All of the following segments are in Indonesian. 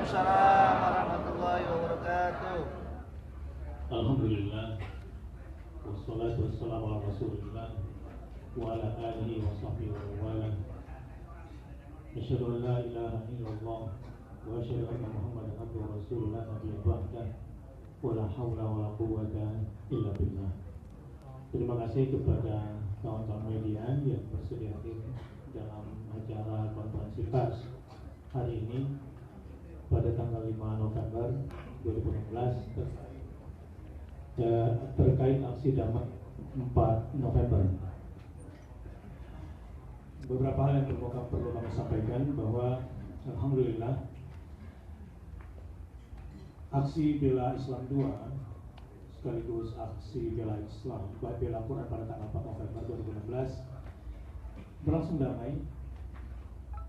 Waalaikumsalam warahmatullahi wabarakatuh. Alhamdulillah, wassalatu wassalamu ala rasulillah wa ala alihi wa sahbihi wa wala. Asyhadu an la ilaha illallah wa asyhadu anna Muhammadan abduhu wa rasulullah nabiyyan ba'dah wa la haula wa la quwwata illa billah. Terima kasih kepada kawan-kawan media yang bersedia hadir dalam acara konferensi pers hari ini pada tanggal 5 November 2016 terkait aksi damai 4 November. Beberapa hal yang perlu kami sampaikan bahwa alhamdulillah aksi bela Islam 2 sekaligus aksi bela Islam bela Quran pada tanggal 4 November 2016 berlangsung damai,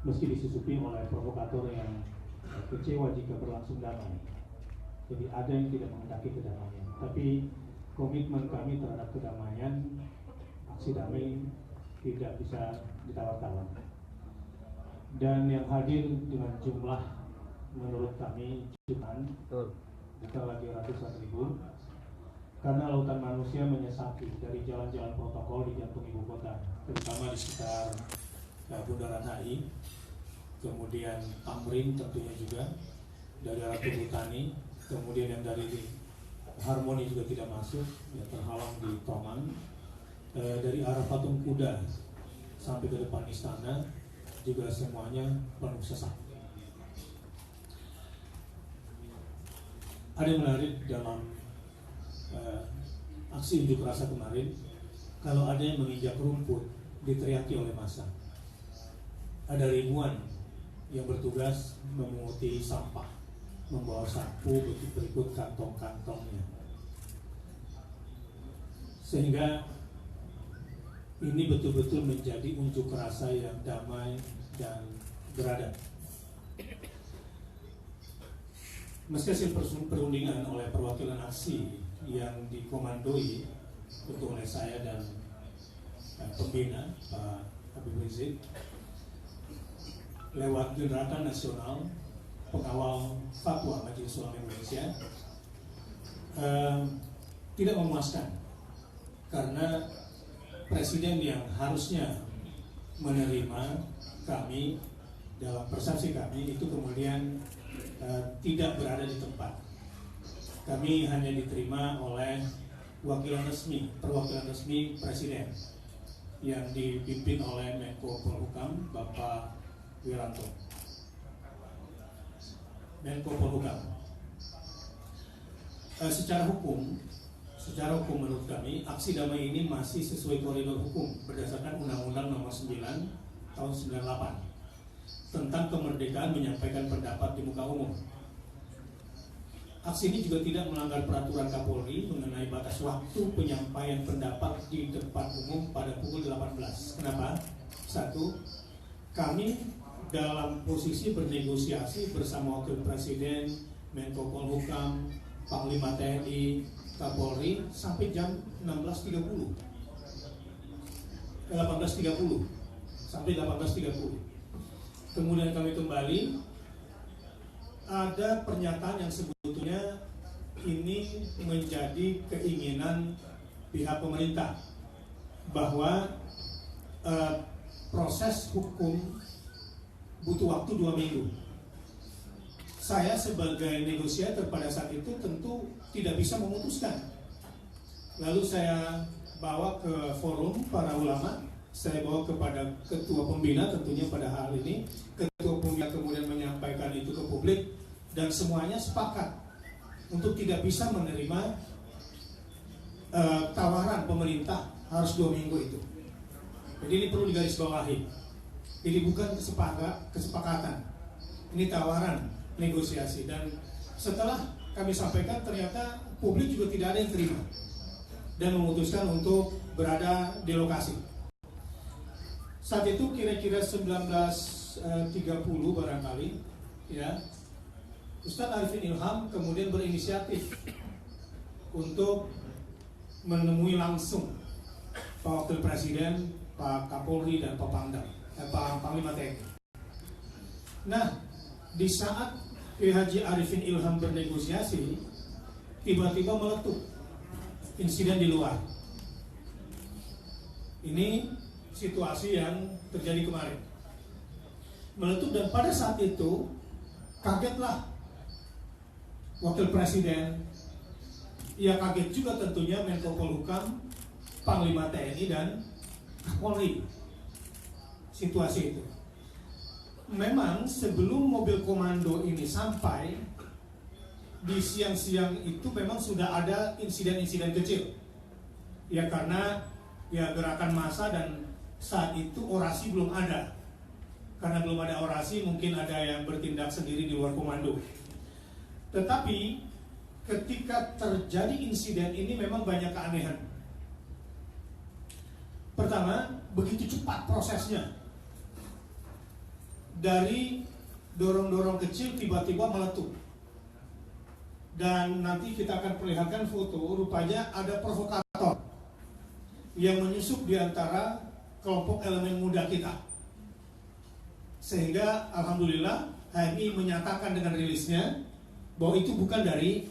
meski disusupi oleh provokator yang kecewa jika berlangsung damai. Jadi ada yang tidak menghendaki kedamaian, tapi komitmen kami terhadap kedamaian, aksi damai tidak bisa ditawar-tawar. Dan yang hadir dengan jumlah menurut kami jutaan, bukan lagi ratusan ribu, karena lautan manusia menyesaki dari jalan-jalan protokol di jantung ibu kota, terutama di sekitar Bundaran HI, kemudian Tamrin tentunya juga, dari arah Tugutani, kemudian yang dari Harmoni juga tidak masuk, yang terhalang di Toman, dari arah Patung Kuda sampai ke depan istana juga semuanya penuh sesak. Ada yang menarik dalam aksi unjuk rasa kemarin, kalau ada yang menginjak rumput diteriaki oleh massa. Ada ribuan yang bertugas memunguti sampah, membawa sapu berikut kantong-kantongnya, sehingga ini betul-betul menjadi unjuk rasa yang damai dan beradab. Meski hasil perundingan oleh perwakilan aksi yang dikomandoi tentu oleh saya dan pembina Pak Habib Rizik lewat Gerakan Nasional Pengawal Fatwa Majelis Ulama Indonesia, tidak memuaskan, karena presiden yang harusnya menerima kami dalam persepsi kami itu kemudian tidak berada di tempat. Kami hanya diterima oleh perwakilan resmi presiden yang dipimpin oleh Menko Polhukam Bapak Wiranto. Menko Polhukam. Secara hukum menurut kami aksi damai ini masih sesuai koridor hukum berdasarkan Undang-Undang Nomor 9 Tahun 98 tentang kemerdekaan menyampaikan pendapat di muka umum. Aksi ini juga tidak melanggar peraturan Kapolri mengenai batas waktu penyampaian pendapat di depan umum pada pukul 18. Kenapa? Satu, kami dalam posisi bernegosiasi bersama Wakil Presiden, Menko Polhukam, Panglima TNI, Kapolri sampai jam 18.30 sampai 18.30. Kemudian kami kembali, ada pernyataan yang sebetulnya ini menjadi keinginan pihak pemerintah bahwa proses hukum butuh waktu 2 minggu. Saya sebagai negosiator pada saat itu tentu tidak bisa memutuskan. Lalu saya bawa ke forum para ulama, saya bawa kepada ketua pembina tentunya pada hal ini. Ketua pembina kemudian menyampaikan itu ke publik dan semuanya sepakat untuk tidak bisa menerima tawaran pemerintah harus 2 minggu itu. Jadi ini perlu digarisbawahi. Ini bukan kesepakatan, ini tawaran negosiasi. Dan setelah kami sampaikan ternyata publik juga tidak ada yang terima dan memutuskan untuk berada di lokasi. Saat itu kira-kira 19.30 barangkali, ya, Ustadz Arifin Ilham kemudian berinisiatif untuk menemui langsung Pak Wakil Presiden, Pak Kapolri dan Pak Panglima TNI. Nah, di saat Kiai Haji Arifin Ilham bernegosiasi, tiba-tiba meletup insiden di luar. Ini situasi yang terjadi kemarin. Meletup, dan pada saat itu kagetlah Wakil Presiden. Ya kaget juga tentunya Menko Polhukam, Panglima TNI dan Kapolri. Situasi itu. Memang sebelum mobil komando ini sampai, di siang-siang itu memang sudah ada insiden-insiden kecil. Ya karena ya gerakan massa, dan saat itu orasi belum ada. Karena belum ada orasi, mungkin ada yang bertindak sendiri di luar komando. Tetapi ketika terjadi insiden ini memang banyak keanehan. Pertama, begitu cepat prosesnya. Dari dorong-dorong kecil tiba-tiba meletup. Dan nanti kita akan perlihatkan foto, rupanya ada provokator yang menyusup di antara kelompok elemen muda kita. Sehingga alhamdulillah HMI menyatakan dengan rilisnya bahwa itu bukan dari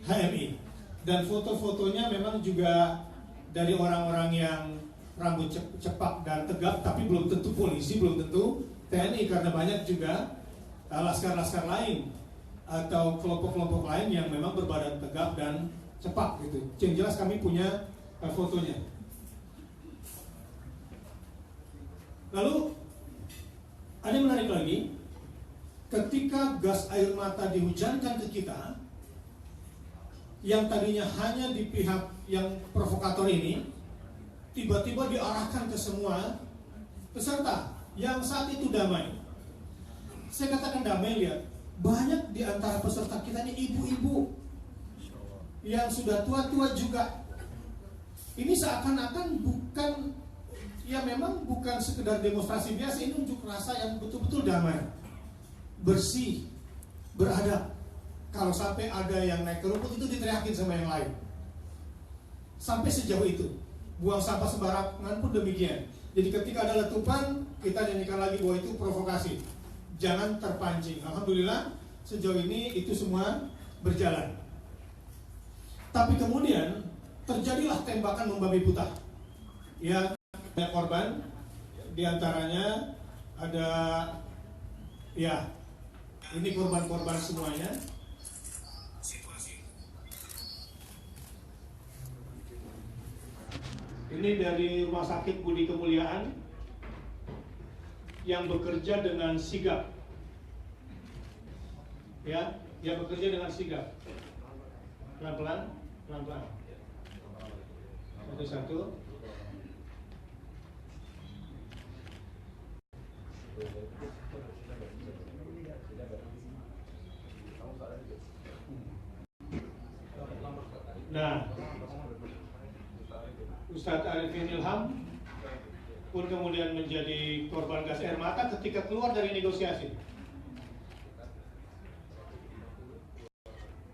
HMI. Dan foto-fotonya memang juga dari orang-orang yang rambut cepak dan tegap, tapi belum tentu polisi, belum tentu TNI, karena banyak juga laskar-laskar lain atau kelompok-kelompok lain yang memang berbadan tegap dan cepak gitu. Yang jelas kami punya fotonya. Lalu ada yang menarik lagi, ketika gas air mata dihujankan ke kita, yang tadinya hanya di pihak yang provokator ini, tiba-tiba diarahkan ke semua peserta yang saat itu damai. Saya katakan damai, lihat, banyak di antara peserta kita ini ibu-ibu yang sudah tua-tua juga. Ini seakan-akan bukan, ya memang bukan sekedar demonstrasi biasa, ini unjuk rasa yang betul-betul damai, bersih, beradab. Kalau sampai ada yang naik ke rumput itu diteriakin sama yang lain. Sampai sejauh itu. Buang sampah sembarangan pun demikian. Jadi ketika ada letupan, kita nyanyikan lagi bahwa itu provokasi. Jangan terpancing. Alhamdulillah sejauh ini itu semua berjalan. Tapi kemudian terjadilah tembakan membabi buta. Ya, ada korban, diantaranya ada, ya, ini korban-korban semuanya. Ini dari Rumah Sakit Budi Kemuliaan yang bekerja dengan sigap. Ya, yang bekerja dengan sigap. Pelan-pelan, pelan-pelan. Satu-satu. Nah, Ustadz Arifin Ilham pun kemudian menjadi korban gas air mata ketika keluar dari negosiasi.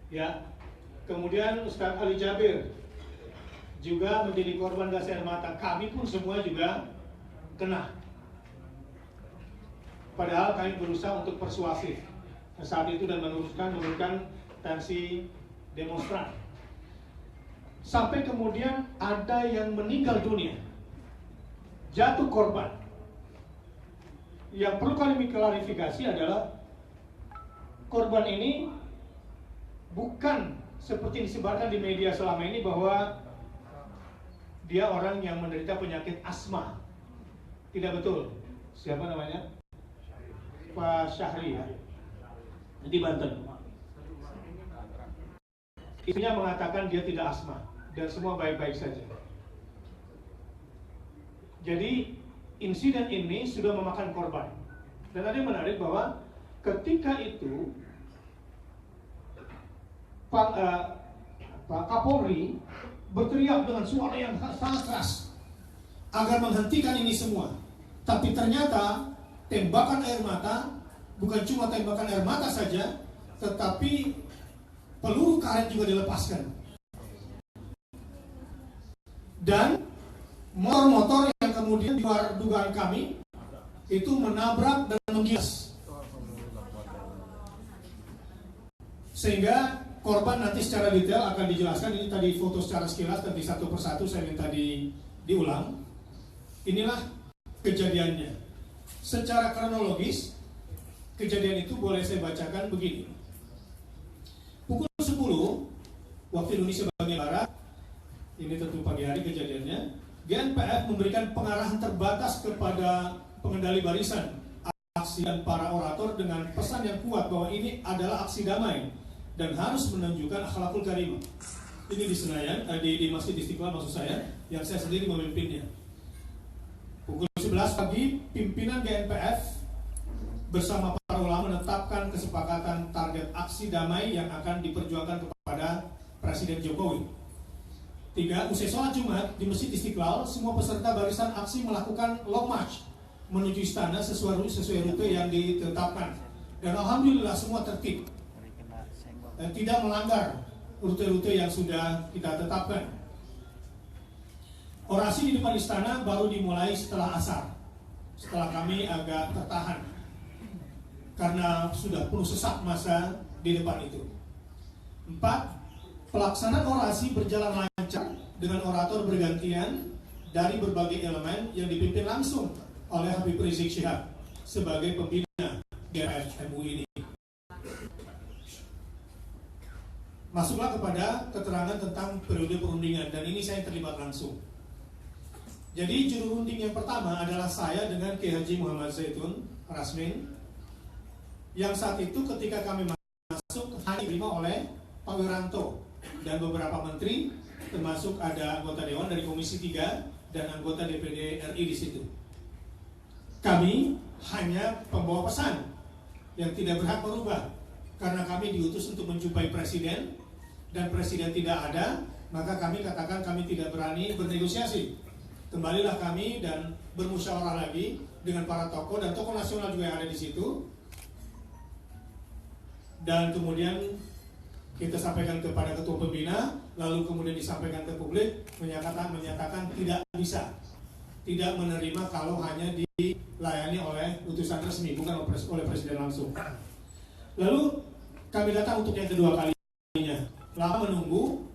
Ya, kemudian Ustadz Ali Jabir juga menjadi korban gas air mata. Kami pun semua juga kena. Padahal kami berusaha untuk persuasif saat itu dan menurunkan tensi demonstran. Sampai kemudian ada yang meninggal dunia, jatuh korban. Yang perlu kami klarifikasi adalah korban ini bukan seperti disebarkan di media selama ini bahwa dia orang yang menderita penyakit asma. Tidak betul. Siapa namanya? Pak Syahri, ya, di Banten. Istrinya mengatakan dia tidak asma dan semua baik-baik saja. Jadi insiden ini sudah memakan korban. Dan ada yang menarik bahwa ketika itu Pak Kapolri berteriak dengan suara yang sangat keras agar menghentikan ini semua. Tapi ternyata tembakan air mata bukan cuma tembakan air mata saja, tetapi peluru karet juga dilepaskan. Dan motor-motor yang kemudian di luar dugaan kami itu menabrak dan menggilas. Sehingga korban nanti secara detail akan dijelaskan. Ini tadi foto secara sekilas, nanti satu persatu saya minta diulang. Inilah kejadiannya. Secara kronologis, kejadian itu boleh saya bacakan begini. Pukul 10 waktu Indonesia bagian Barat, ini tentu pagi hari kejadiannya, GNPF memberikan pengarahan terbatas kepada pengendali barisan aksi dan para orator dengan pesan yang kuat bahwa ini adalah aksi damai dan harus menunjukkan akhlakul karimah. Ini di Senayan, di Masjid Istiqlal maksud saya, yang saya sendiri memimpinnya. Pukul 11 pagi, pimpinan GNPF bersama para ulama menetapkan kesepakatan target aksi damai yang akan diperjuangkan kepada Presiden Jokowi. 3. Usai sholat Jumat di Masjid Istiqlal, semua peserta barisan aksi melakukan long march menuju istana sesuai rute yang ditetapkan. Dan alhamdulillah semua tertib dan tidak melanggar rute-rute yang sudah kita tetapkan. Orasi di depan istana baru dimulai setelah asar, setelah kami agak tertahan karena sudah penuh sesak masa di depan itu. 4. Pelaksanaan orasi berjalan lancar dengan orator bergantian dari berbagai elemen yang dipimpin langsung oleh Habib Rizik Syihab sebagai pembina GNPF MUI ini. Masuklah kepada keterangan tentang periode perundingan, dan ini saya terlibat langsung. Jadi juru runding yang pertama adalah saya dengan Kiai Haji Muhammad Zaitun Rasmin, yang saat itu ketika kami masuk hanya diterima oleh Pak Wiranto dan beberapa menteri, termasuk ada anggota Dewan dari Komisi 3 dan anggota DPD RI di situ. Kami hanya pembawa pesan yang tidak berhak merubah, karena kami diutus untuk menjumpai Presiden, dan Presiden tidak ada, maka kami katakan kami tidak berani bernegosiasi. Kembalilah kami dan bermusyawarah lagi dengan para tokoh dan tokoh nasional juga yang ada di situ. Dan kemudian kita sampaikan kepada ketua pembina, lalu kemudian disampaikan ke publik, menyatakan tidak bisa, tidak menerima kalau hanya dilayani oleh utusan resmi, bukan oleh Presiden langsung. Lalu kami datang untuk yang kedua kalinya, lama menunggu,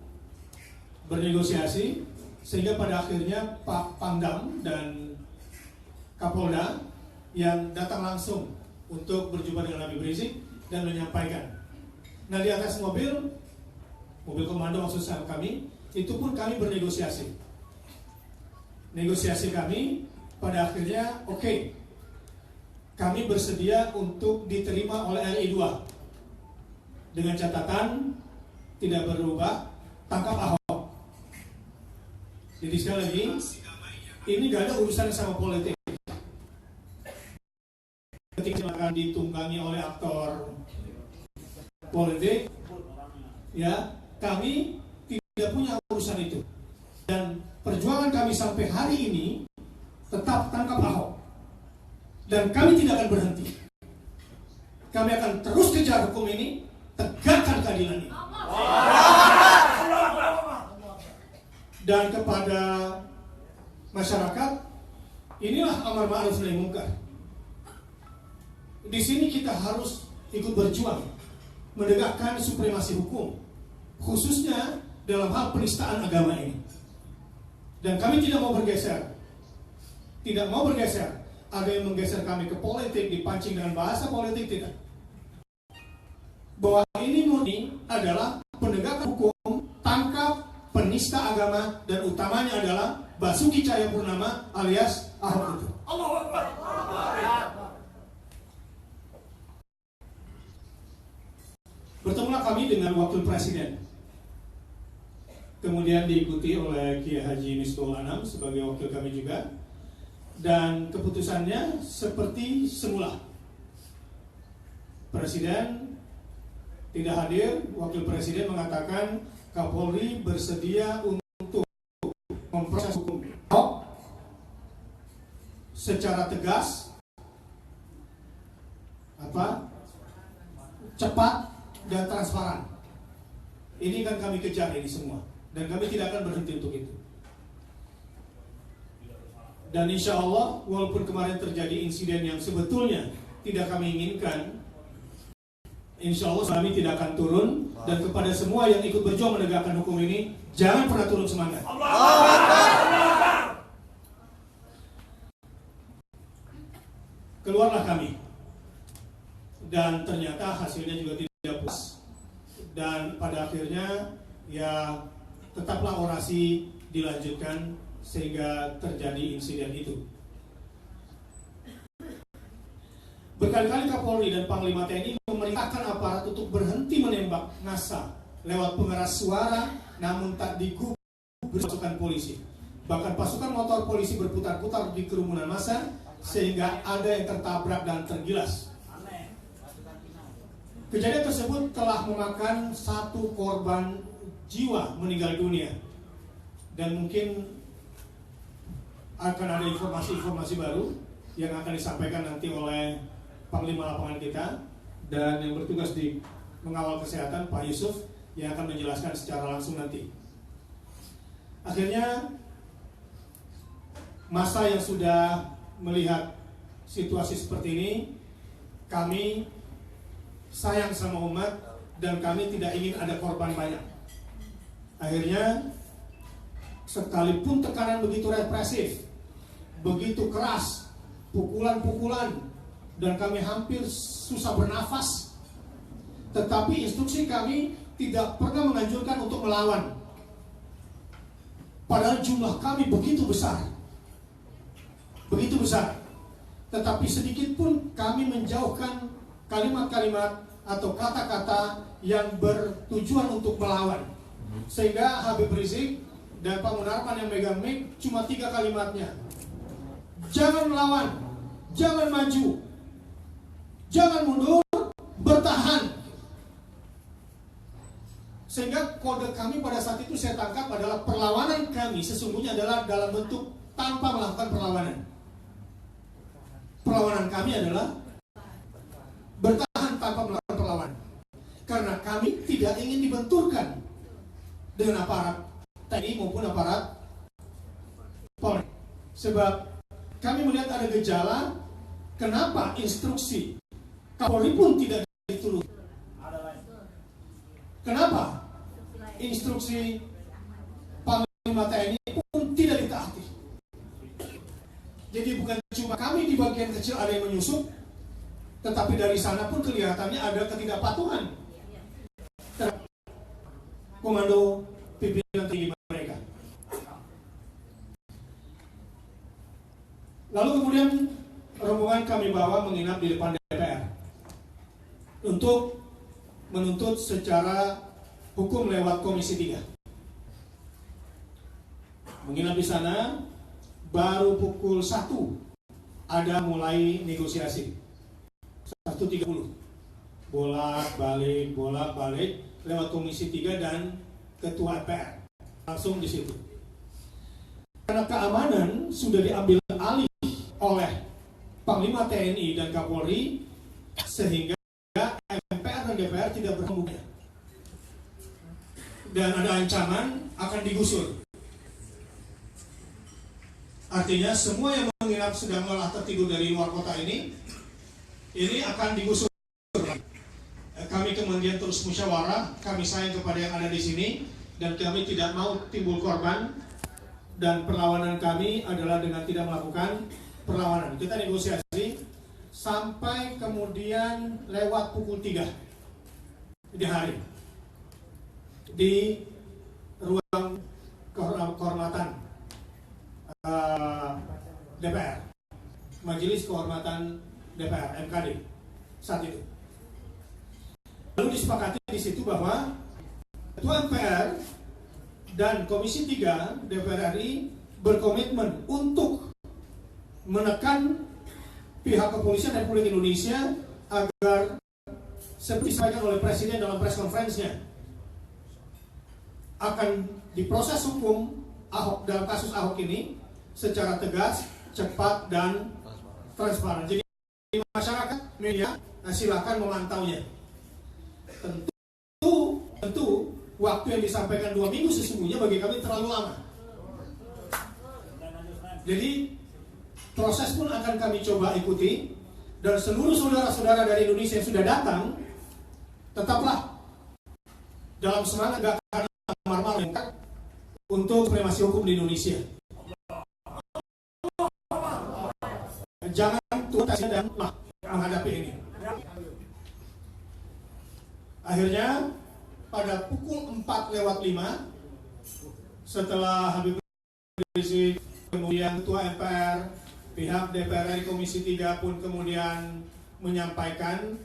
bernegosiasi, sehingga pada akhirnya Pak Pangdam dan Kapolda yang datang langsung untuk berjumpa dengan Habib Rizik dan menyampaikan. Nah, di atas mobil komando maksud saya kami, itu pun kami bernegosiasi. Negosiasi kami pada akhirnya oke. Kami bersedia untuk diterima oleh RI 2 dengan catatan tidak berubah, tangkap Ahok. Jadi sekali lagi, ini gak ada urusan sama politik. Ketika akan ditunggangi oleh aktor politik, ya kami tidak punya urusan itu. Dan perjuangan kami sampai hari ini tetap tangkap Ahok. Dan kami tidak akan berhenti. Kami akan terus kejar hukum ini, tegakkan keadilan ini. Dan kepada masyarakat, inilah amar ma'ruf nahi munkar. Di sini kita harus ikut berjuang menegakkan supremasi hukum, khususnya dalam hal penistaan agama ini. Dan kami tidak mau bergeser. Tidak mau bergeser. Ada yang menggeser kami ke politik, dipancing dengan bahasa politik, tidak. Bahwa ini murni adalah penegakan hukum, tangkap penista agama, dan utamanya adalah Basuki Cahayapurnama alias Ahok itu. Bertemulah kami dengan Wakil Presiden, kemudian diikuti oleh Kiai Haji Miftahul Anam sebagai wakil kami juga, dan keputusannya seperti semula. Presiden tidak hadir, Wakil Presiden mengatakan Kapolri bersedia untuk memproses hukum Ahok secara tegas, cepat dan transparan. Ini kan kami kejar ini semua, dan kami tidak akan berhenti untuk itu. Dan insya Allah, walaupun kemarin terjadi insiden yang sebetulnya tidak kami inginkan, Insya Allah kami tidak akan turun, dan kepada semua yang ikut berjuang menegakkan hukum ini, jangan pernah turun semangat. Keluarlah kami, dan ternyata hasilnya juga tidak puas, dan pada akhirnya ya tetaplah orasi dilanjutkan sehingga terjadi insiden itu. Berkali-kali Kapolri dan Panglima TNI memerintahkan aparat untuk berhenti menembak massa lewat pengeras suara, namun tak digubris pasukan polisi. Bahkan pasukan motor polisi berputar-putar di kerumunan massa sehingga ada yang tertabrak dan tergilas. Kejadian tersebut telah memakan 1 korban jiwa meninggal dunia, dan mungkin akan ada informasi-informasi baru yang akan disampaikan nanti oleh Panglima lapangan kita dan yang bertugas di mengawal kesehatan, Pak Yusuf, yang akan menjelaskan secara langsung nanti. Akhirnya masa yang sudah melihat situasi seperti ini, kami sayang sama umat dan kami tidak ingin ada korban banyak. Akhirnya sekalipun tekanan begitu represif, begitu keras, pukulan-pukulan, dan kami hampir susah bernafas, tetapi instruksi kami tidak pernah menganjurkan untuk melawan. Padahal jumlah kami begitu besar, tetapi sedikit pun kami menjauhkan kalimat-kalimat atau kata-kata yang bertujuan untuk melawan. Sehingga Habib Rizik dan Pak Munarman yang megang mic cuma 3 kalimatnya: jangan melawan, jangan maju, jangan mundur, bertahan. Sehingga kode kami pada saat itu saya tangkap adalah perlawanan kami sesungguhnya adalah dalam bentuk tanpa melakukan perlawanan. Perlawanan kami adalah bertahan tanpa melakukan perlawanan. Karena kami tidak ingin dibenturkan dengan aparat TNI maupun aparat Polri. Sebab kami melihat ada gejala kenapa instruksi Kapolri pun tidak diturut. Kenapa instruksi Panglima TNI pun tidak ditaati. Jadi bukan cuma kami di bagian kecil ada yang menyusup, tetapi dari sana pun kelihatannya ada ketidakpatuhan komando pimpinan tinggi mereka. Lalu kemudian rombongan kami bawa menginap di depan DPR untuk menuntut secara hukum lewat Komisi 3. Menginap di sana, baru pukul 1 ada mulai negosiasi. 1.30 bolak-balik lewat Komisi 3 dan Ketua MPR langsung di situ. Karena keamanan sudah diambil alih oleh Panglima TNI dan Kapolri, sehingga MPR dan DPR tidak berhubungan dan ada ancaman akan digusur. Artinya semua yang menginap sedang lelah tertidur dari luar kota ini akan digusur. Kami kemudian terus musyawarah, kami sayang kepada yang ada di sini dan kami tidak mau timbul korban, dan perlawanan kami adalah dengan tidak melakukan perlawanan. Kita negosiasi sampai kemudian lewat pukul 3 di hari di ruang kehormatan DPR, Majelis Kehormatan DPR MKD saat itu. Lalu disepakati di situ bahwa Ketua MPR dan Komisi 3 DPR RI berkomitmen untuk menekan pihak kepolisian Republik Indonesia agar seperti disampaikan oleh Presiden dalam press conference-nya akan diproses hukum Ahok dalam kasus Ahok ini secara tegas, cepat, dan transparan. Jadi masyarakat, media, silakan memantaunya. Tentu waktu yang disampaikan 2 minggu sesungguhnya bagi kami terlalu lama. Jadi proses pun akan kami coba ikuti, dan seluruh saudara-saudara dari Indonesia yang sudah datang tetaplah dalam semangat gerakan Amar Ma'ruf untuk supremasi hukum di Indonesia. Jangan tuntas dan menghadapi ini. Akhirnya pada pukul 4:05 setelah Habib Rizik, kemudian Ketua MPR, pihak DPR RI Komisi 3 pun kemudian menyampaikan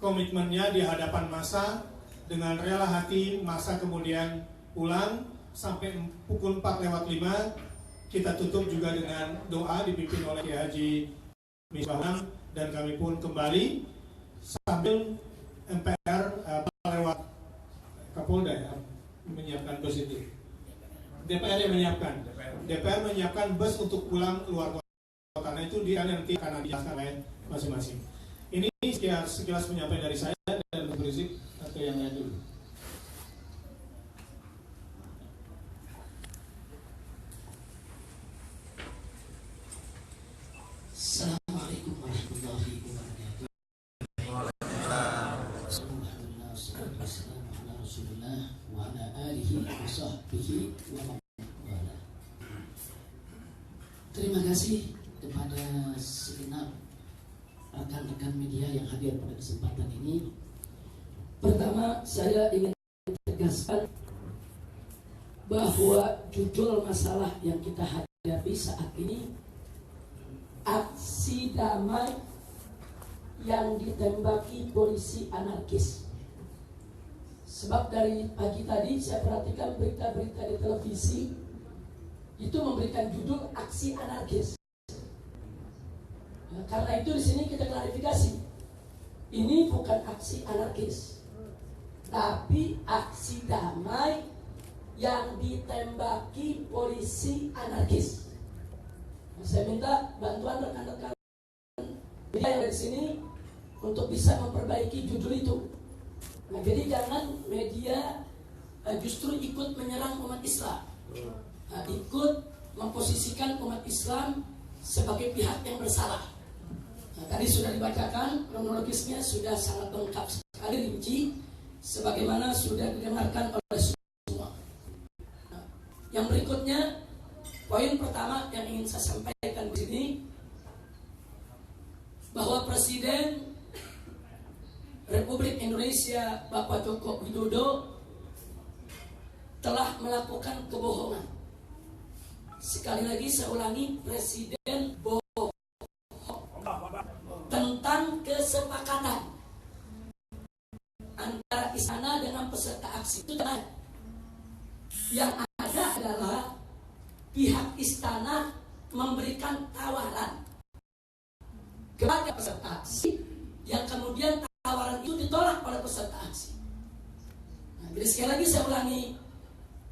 komitmennya di hadapan massa. Dengan rela hati massa kemudian pulang sampai pukul 4:05. Kita tutup juga dengan doa dipimpin oleh Kiai Haji Misbah, dan kami pun kembali sambil MPR lewat Kapolda ya, menyiapkan bus itu. DPR yang menyiapkan. DPR menyiapkan bus untuk pulang keluar kota. Karena itu dia nanti akan dijelaskan oleh masing-masing. Ini sekilas penyampaian dari saya dan Rizik atau yang lain dulu. Assalamualaikum warahmatullahi wabarakatuh. Rasulullah wa ala alihi wa sahbihi wa man wala. Terima kasih kepada segenap rekan-rekan media yang hadir pada kesempatan ini. Pertama, saya ingin tegaskan bahwa judul masalah yang kita hadapi saat ini aksi damai yang ditembaki polisi anarkis. Sebab dari pagi tadi saya perhatikan berita-berita di televisi itu memberikan judul aksi anarkis. Nah, karena itu di sini kita klarifikasi, ini bukan aksi anarkis, tapi aksi damai yang ditembaki polisi anarkis. Nah, saya minta bantuan rekan-rekan media yang dari sini untuk bisa memperbaiki judul itu. Nah, jadi jangan media justru ikut menyerang umat Islam, ikut memposisikan umat Islam sebagai pihak yang bersalah. Nah, tadi sudah dibacakan kronologisnya, sudah sangat lengkap sekali rinci, sebagaimana sudah didengarkan oleh semua. Nah, yang berikutnya, poin pertama yang ingin saya sampaikan di sini, bahwa Presiden Republik Indonesia Bapak Joko Widodo telah melakukan kebohongan. Sekali lagi saya ulangi, Presiden bohong tentang kesepakatan antara istana dengan peserta aksi. Itu benar. Yang ada adalah pihak istana memberikan tawaran kepada peserta aksi, yang kemudian tawaran itu ditolak oleh peserta aksi. Nah, jadi sekali lagi saya ulangi,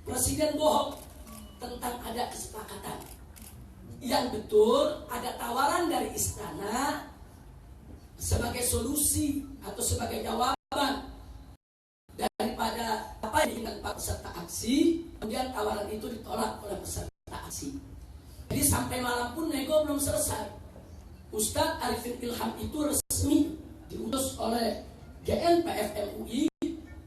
Presiden bohong tentang ada kesepakatan. Yang betul ada tawaran dari istana sebagai solusi atau sebagai jawaban daripada apa yang diinginkan Pak peserta aksi, kemudian tawaran itu ditolak oleh peserta aksi. Jadi sampai malam pun nego belum selesai. Ustadz Arifin Ilham itu resmi diutus oleh GNPF MUI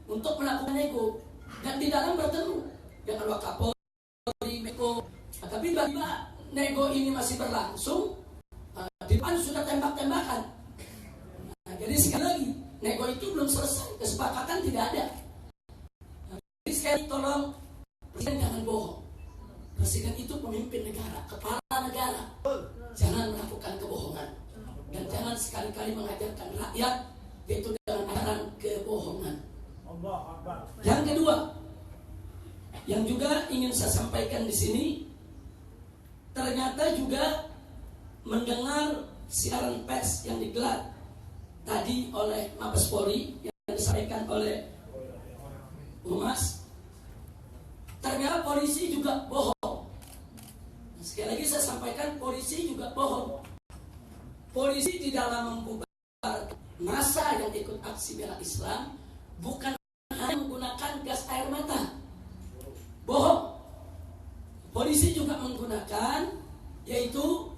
untuk melakukan nego, dan di dalam bertemu dengan Wakapolri, Menko. Nah, tapi tiba-tiba nego ini masih berlangsung, di depan sudah tembak-tembakan. Nah, jadi sekali lagi nego itu belum selesai, kesepakatan tidak ada. Nah, jadi sekali tolong Presiden jangan bohong. Presiden itu pemimpin negara, kepala negara. Jangan melakukan kebohongan, dan jangan sekali-kali mengajarkan rakyat yaitu dengan ajaran kebohongan. Yang kedua, yang juga ingin saya sampaikan di sini, ternyata juga mendengar siaran pers yang digelar tadi oleh Mabes Polri yang disampaikan oleh Humas, ternyata polisi juga bohong. Sekali lagi saya sampaikan, polisi juga bohong. Polisi di dalam membubarkan massa yang ikut aksi bela Islam bukan hanya menggunakan gas air mata. Bohong. Polisi juga menggunakan yaitu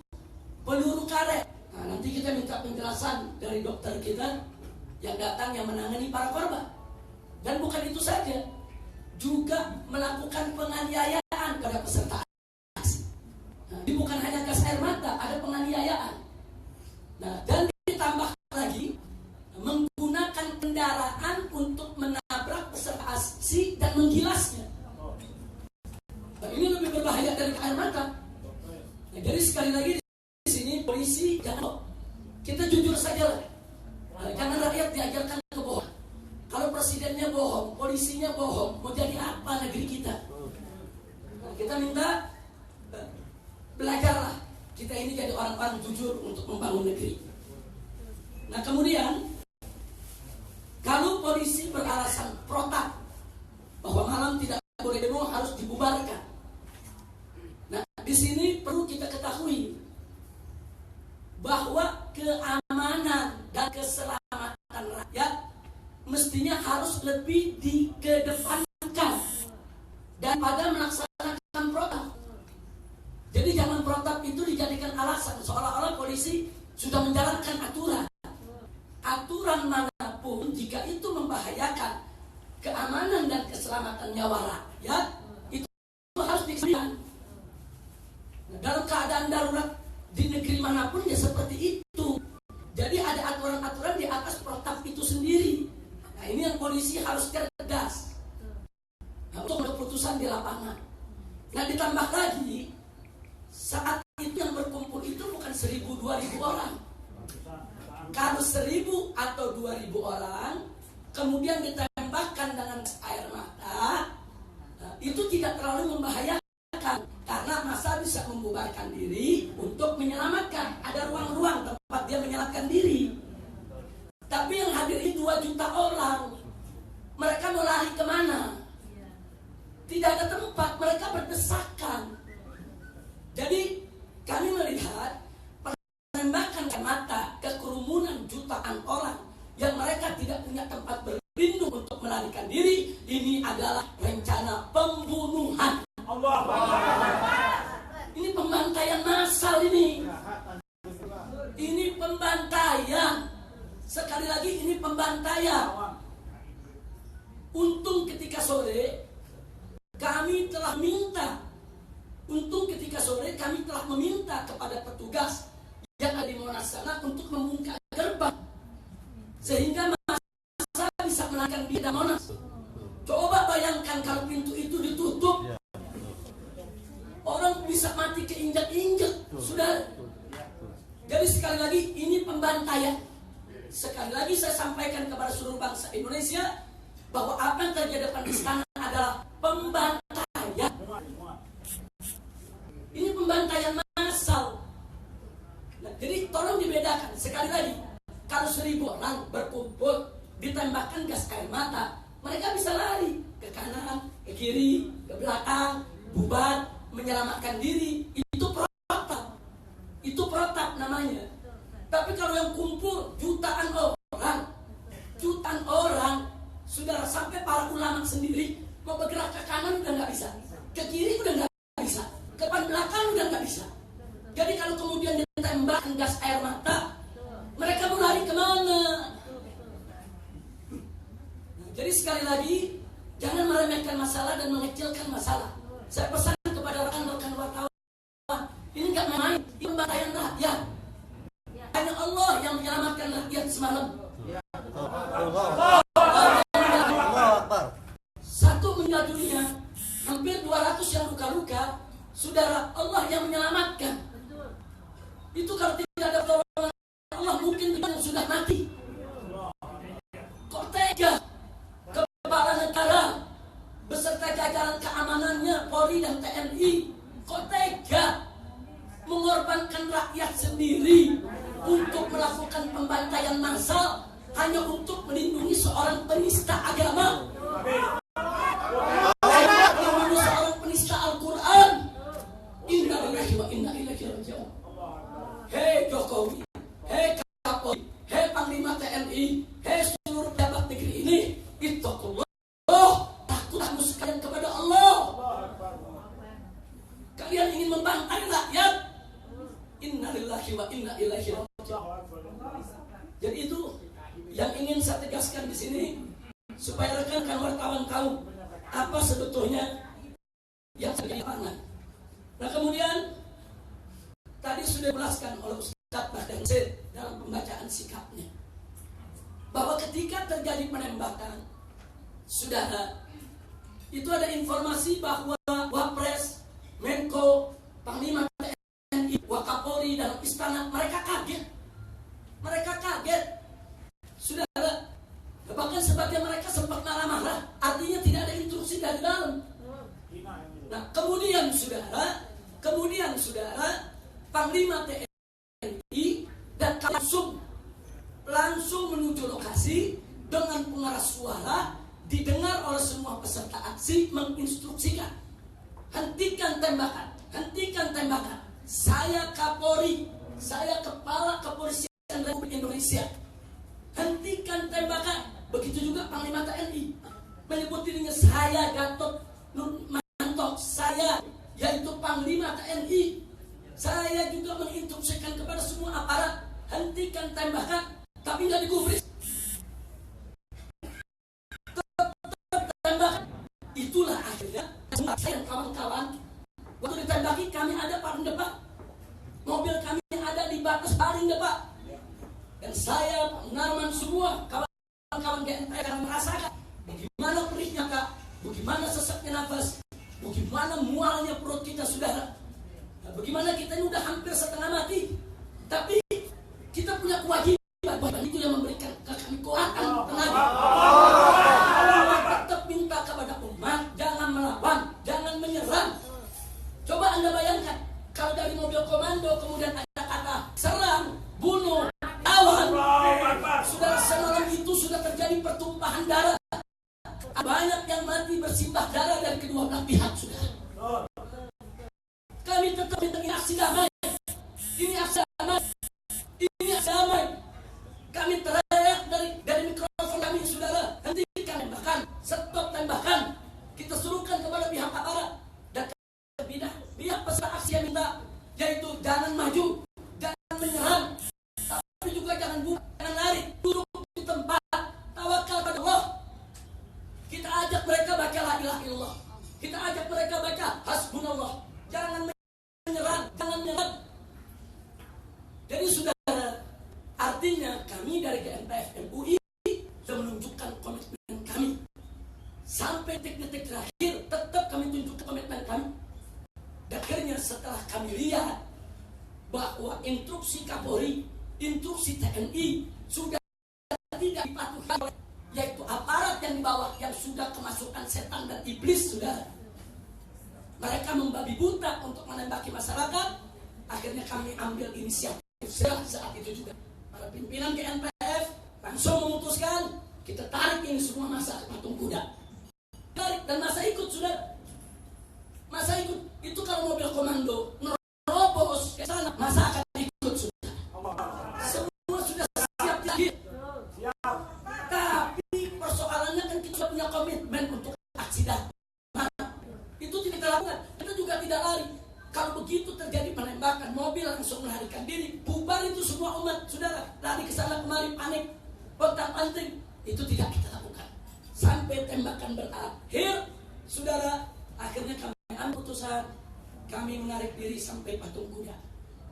peluru karet. Nah, nanti kita minta penjelasan dari dokter kita yang datang yang menangani para korban. Dan bukan itu saja, juga melakukan penganiayaan pada peserta aksi. Nah, ini bukan hanya gas air mata, ada penganiayaan. Nah, dan ditambah lagi menggunakan kendaraan untuk menabrak peserta aksi dan menggilasnya. Nah, ini lebih berbahaya dari air mata. Nah, jadi sekali lagi di sini polisi jangan, kita jujur saja lah. Nah, jangan rakyat diajarkan kebohongan. Kalau presidennya bohong, polisinya bohong, mau jadi apa negeri kita? Nah, kita minta belajarlah kita ini jadi orang-orang jujur untuk membangun negeri. Nah kemudian kalau polisi beralasan protap bahwa malam tidak boleh demo, harus dibubarkan. Nah di sini perlu kita ketahui bahwa keamanan dan keselamatan rakyat mestinya harus lebih dikedepankan daripada melaksanakan protap. Jadi jangan protap itu dijadikan alasan seolah-olah polisi sudah menjalankan aturan. Aturan manapun jika itu membahayakan keamanan dan keselamatan nyawa rakyat, itu harus dikedepankan. Dalam keadaan darurat di negeri manapun ya seperti itu. Jadi ada aturan-aturan di atas protap itu sendiri. Nah ini yang polisi harus cerdas untuk keputusan di lapangan. Nah ditambah lagi, saat itu yang berkumpul itu bukan 1.000-2.000 orang. Kalau 1.000 atau 2.000 orang kemudian ditembakkan dengan air mata, itu tidak terlalu membahayakan karena massa bisa membubarkan diri untuk menyelamatkan. Ada ruang-ruang tempat dia menyelamatkan diri. Tapi yang hadir itu 2 juta orang. Mereka mau lari kemana? Tidak ada tempat, mereka berdesakan. Jadi kami melihat penembakan air mata ke kerumunan jutaan orang yang mereka tidak punya tempat berlindung untuk melarikan diri, ini adalah rencana pembunuhan. Ini pembantaian massal ini. Ini pembantaian. Sekali lagi ini pembantaian. Untung ketika sore kami telah meminta kepada petugas yang ada di Monas sana untuk membuka gerbang sehingga massa bisa melarikan diri dari Monas. Coba bayangkan kalau pintu itu ditutup, orang bisa mati keinjak-injak, sudah. Jadi sekali lagi ini pembantaian. Sekali lagi saya sampaikan kepada seluruh bangsa Indonesia bahwa apa yang terjadi di istana adalah pembantaian. Ini pembantaian massal. Nah, jadi tolong dibedakan. Sekali lagi, kalau 1.000 orang berkumpul ditembakkan gas air mata, mereka bisa lari ke kanan, ke kiri, ke belakang, bubar, menyelamatkan diri. Itu protap namanya. Tapi kalau yang kumpul jutaan orang, saudara, sampai para ulama sendiri mau bergerak ke kanan udah nggak bisa, ke kiri udah nggak bisa, ke depan belakang udah nggak bisa. Jadi kalau kemudian ditembakkan gas air mata, mereka mau lari kemana? Jadi sekali lagi jangan meremehkan masalah dan mengecilkan masalah. Saya pesan kepada rekan-rekan wartawan, ini nggak main, ini pembantaian rakyat. Hanya Allah yang menyelamatkan rakyat semalam. Satu meninggal dunia, hampir 200 yang luka-luka. Saudara, Allah yang menyelamatkan. Itu kalau tidak ada pertolongan Allah, mungkin yang sudah mati. Kok tega kepala negara beserta jajaran keamanannya, Polri dan TNI, kok tega mengorbankan rakyat sendiri untuk melakukan pembantaian massal hanya untuk melindungi seorang penista agama, melindungi seorang penista Al-Quran. Inna lillahi wa inna ilaihi raji'un. Hei Jokowi, hei Kapolri, hei Panglima TNI, hei seluruh pejabat negeri ini, ittaqullah, takutlah sekalian kepada Allah. Kalian ingin membantai rakyat. Inna lillahi wa inna ilaihi raji'un. Jadi itu yang ingin saya supaya rekan-rekan wartawan tahu apa sebetulnya yang terjadi di lapangan. Nah kemudian tadi sudah dijelaskan oleh Ustaz Bahdan Zaid dalam pembacaan sikapnya bahwa ketika terjadi penembakan, saudara, itu ada informasi bahwa Wapres, Menko, Panglima TNI, Wakapolri dalam istana mereka kaget. Mereka kaget, saudara. Bahkan sebagian mereka sempat marah-marah. Artinya tidak ada instruksi dari dalam. Nah, kemudian saudara, Panglima TNI dan langsung menuju lokasi dengan pengeras suara, didengar oleh semua peserta aksi, menginstruksikan, hentikan tembakan. Saya Kapolri, saya Kepala Kepolisian Republik Indonesia, hentikan tembakan. Begitu juga Panglima TNI menyebut dirinya saya Gatot Nurmantio, saya yaitu Panglima TNI. Saya juga menginstruksikan kepada semua aparat, hentikan tembakan, tapi nggak digubris. Tembakan. Itulah akhirnya saya dan kawan-kawan waktu ditembaki kami ada paling depan, mobil kami ada di batas paling depan, dan saya, Pak Munarman, semua kawan-kawan GNPF yang merasakan bagaimana perihnya Kak, bagaimana sesaknya nafas, bagaimana mualnya perut kita, saudara. Bagaimana kita ini udah hampir setengah mati, tapi kita punya kewajiban, itu yang memberikan ke kami kekuatan, tenaga. Tetap minta kepada umat, jangan melawan, jangan menyerang. Coba Anda bayangkan, kalau dari mobil komando kemudian ada kata serang, bunuh, lawan. Saudara, semalam itu sudah terjadi pertumpahan darah. Banyak yang mati bersimbah darah dari kedua belah pihak, saudara. Kami tetap minta aksi damai. Ini aksi damai. Kami teriak dari mikrofon kami, saudara, hentikan tembakan, stop tembakan. Kita suruhkan kepada pihak aparat dan pihak peserta aksi yang minta, yaitu jangan maju, jangan menyerang, tapi juga jangan lari, duduk di tempat, tawakal pada Allah. Kita ajak mereka baca la ilaha illallah, kita ajak mereka baca hasbunallah, jangan menyerang. Jadi saudara, artinya kami dari GNPF MUI sudah menunjukkan komitmen kami sampai detik-detik terakhir. Tetap kami tunjukkan komitmen kami. Dan akhirnya setelah kami lihat bahwa instruksi Kapolri, instruksi TNI sudah tidak dipatuhi, yaitu aparat yang di bawah yang sudah kemasukan setan dan iblis, saudara. Mereka membabi buta untuk menembaki masyarakat. Akhirnya kami ambil inisiatif saat itu juga. Para pimpinan GNPF langsung memutuskan kita tarik ini semua masa ke patung kuda. Tarik dan masa ikut, saudara. Masa ikut. Itu kalau mobil komando nerobos ke sana, masa akan ikut, saudara. Semua sudah siap lagi. Tapi persoalannya kan kita punya komitmen untuk aksi damai. Itu tidak kita lakukan. Kita juga tidak lari. Kalau begitu terjadi penembakan, mobil langsung melarikan diri, bubar itu semua umat, saudara, lari ke sana kemari, panik, pontang-panting. Itu tidak kita lakukan. Sampai tembakan berakhir, saudara, akhirnya kami ambil putusan, kami menarik diri sampai patung kuda.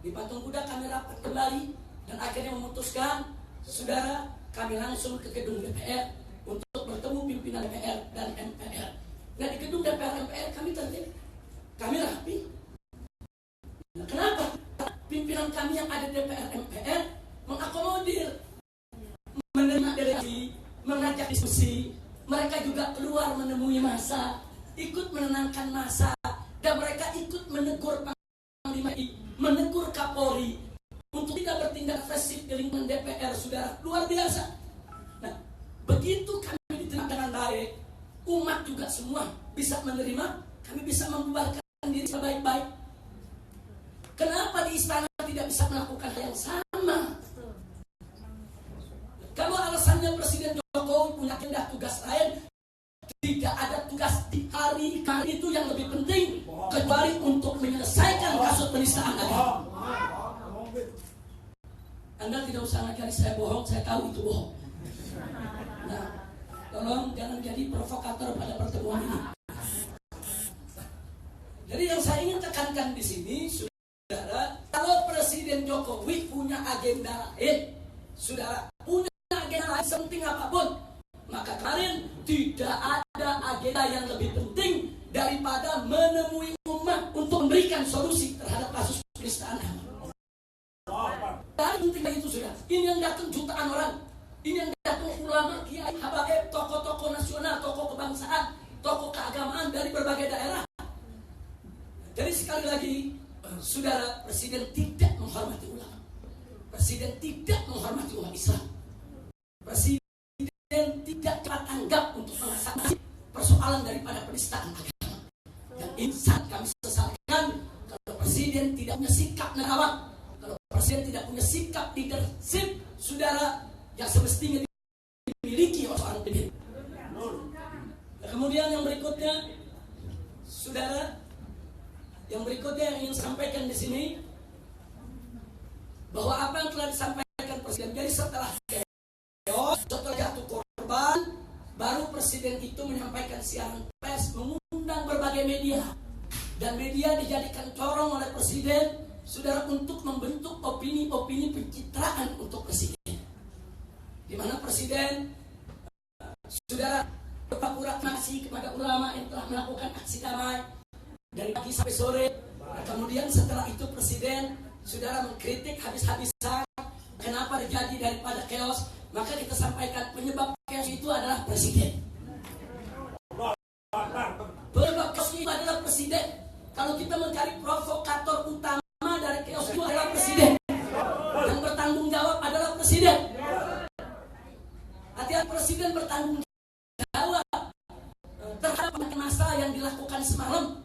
Di patung kuda kami rapat kembali dan akhirnya memutuskan, saudara, kami langsung ke gedung DPR untuk bertemu pimpinan DPR dan MPR. Nah, di gedung DPR MPR kami tertib, kami rapi. Nah, kenapa? Pimpinan kami yang ada di DPR MPR mengakomodir, menerima delegasi, mengajak diskusi. Mereka juga keluar menemui massa, ikut menenangkan massa, dan mereka ikut menegur Panglima, menegur Kapolri untuk tidak bertindak agresif di lingkungan DPR, saudara. Luar biasa. Nah, begitu kami diterima dengan baik, umat juga semua bisa menerima, kami bisa membubarkan diri sebaik-baik. Kenapa di istana tidak bisa melakukan hal yang sama? Kalau alasannya Presiden Jokowi punya agenda tugas lain, tidak ada tugas di hari itu yang lebih penting kecuali untuk menyelesaikan kasus penistaan agama. Anda tidak usah ngajari saya bohong, saya tahu itu bohong. Nah, Tolong jangan jadi provokator pada pertemuan ini. Jadi yang saya ingin tekankan di sini, saudara, kalau Presiden Jokowi punya agenda lain, saudara, punya agenda lain penting apapun, maka kemarin tidak ada agenda yang lebih penting daripada menemui umat untuk memberikan solusi terhadap kasus penistaan agama. Dan penting itu sudah. Ini yang datang jutaan orang. Ini yang datang ulama, kiai, habaib, tokoh-tokoh nasional, tokoh kebangsaan, tokoh keagamaan dari berbagai daerah. Jadi sekali lagi, saudara, Presiden tidak menghormati ulama. Presiden tidak menghormati umat Islam. Presiden tidak cepat tanggap untuk mengatasi persoalan daripada penistaan agama. Dan ini sangat kami sesalkan kalau Presiden tidak punya sikap negarawan. Kalau Presiden tidak punya sikap leadership, saudara, yang semestinya dimiliki oleh seorang pemimpin. Kemudian yang berikutnya, saudara, yang berikutnya yang ingin sampaikan di sini, bahwa apa yang telah disampaikan Presiden, jadi setelah chaos, setelah jatuh korban, baru Presiden itu menyampaikan siaran pers, mengundang berbagai media, dan media dijadikan corong oleh Presiden, saudara, untuk membentuk opini-opini pencitraan untuk Presiden. Di mana Presiden, saudara, berpura-pura kasih kepada ulama yang telah melakukan aksi damai dari pagi sampai sore. Nah, kemudian setelah itu Presiden, saudara, mengkritik habis-habisan kenapa terjadi daripada chaos. Maka kita sampaikan penyebab chaos itu adalah Presiden. Penyebab chaos itu adalah Presiden. Kalau kita mencari provokator utama dari chaos itu adalah Presiden. Yang bertanggung jawab adalah Presiden. Hati-hati, Presiden bertanggung jawab terhadap masa yang dilakukan semalam.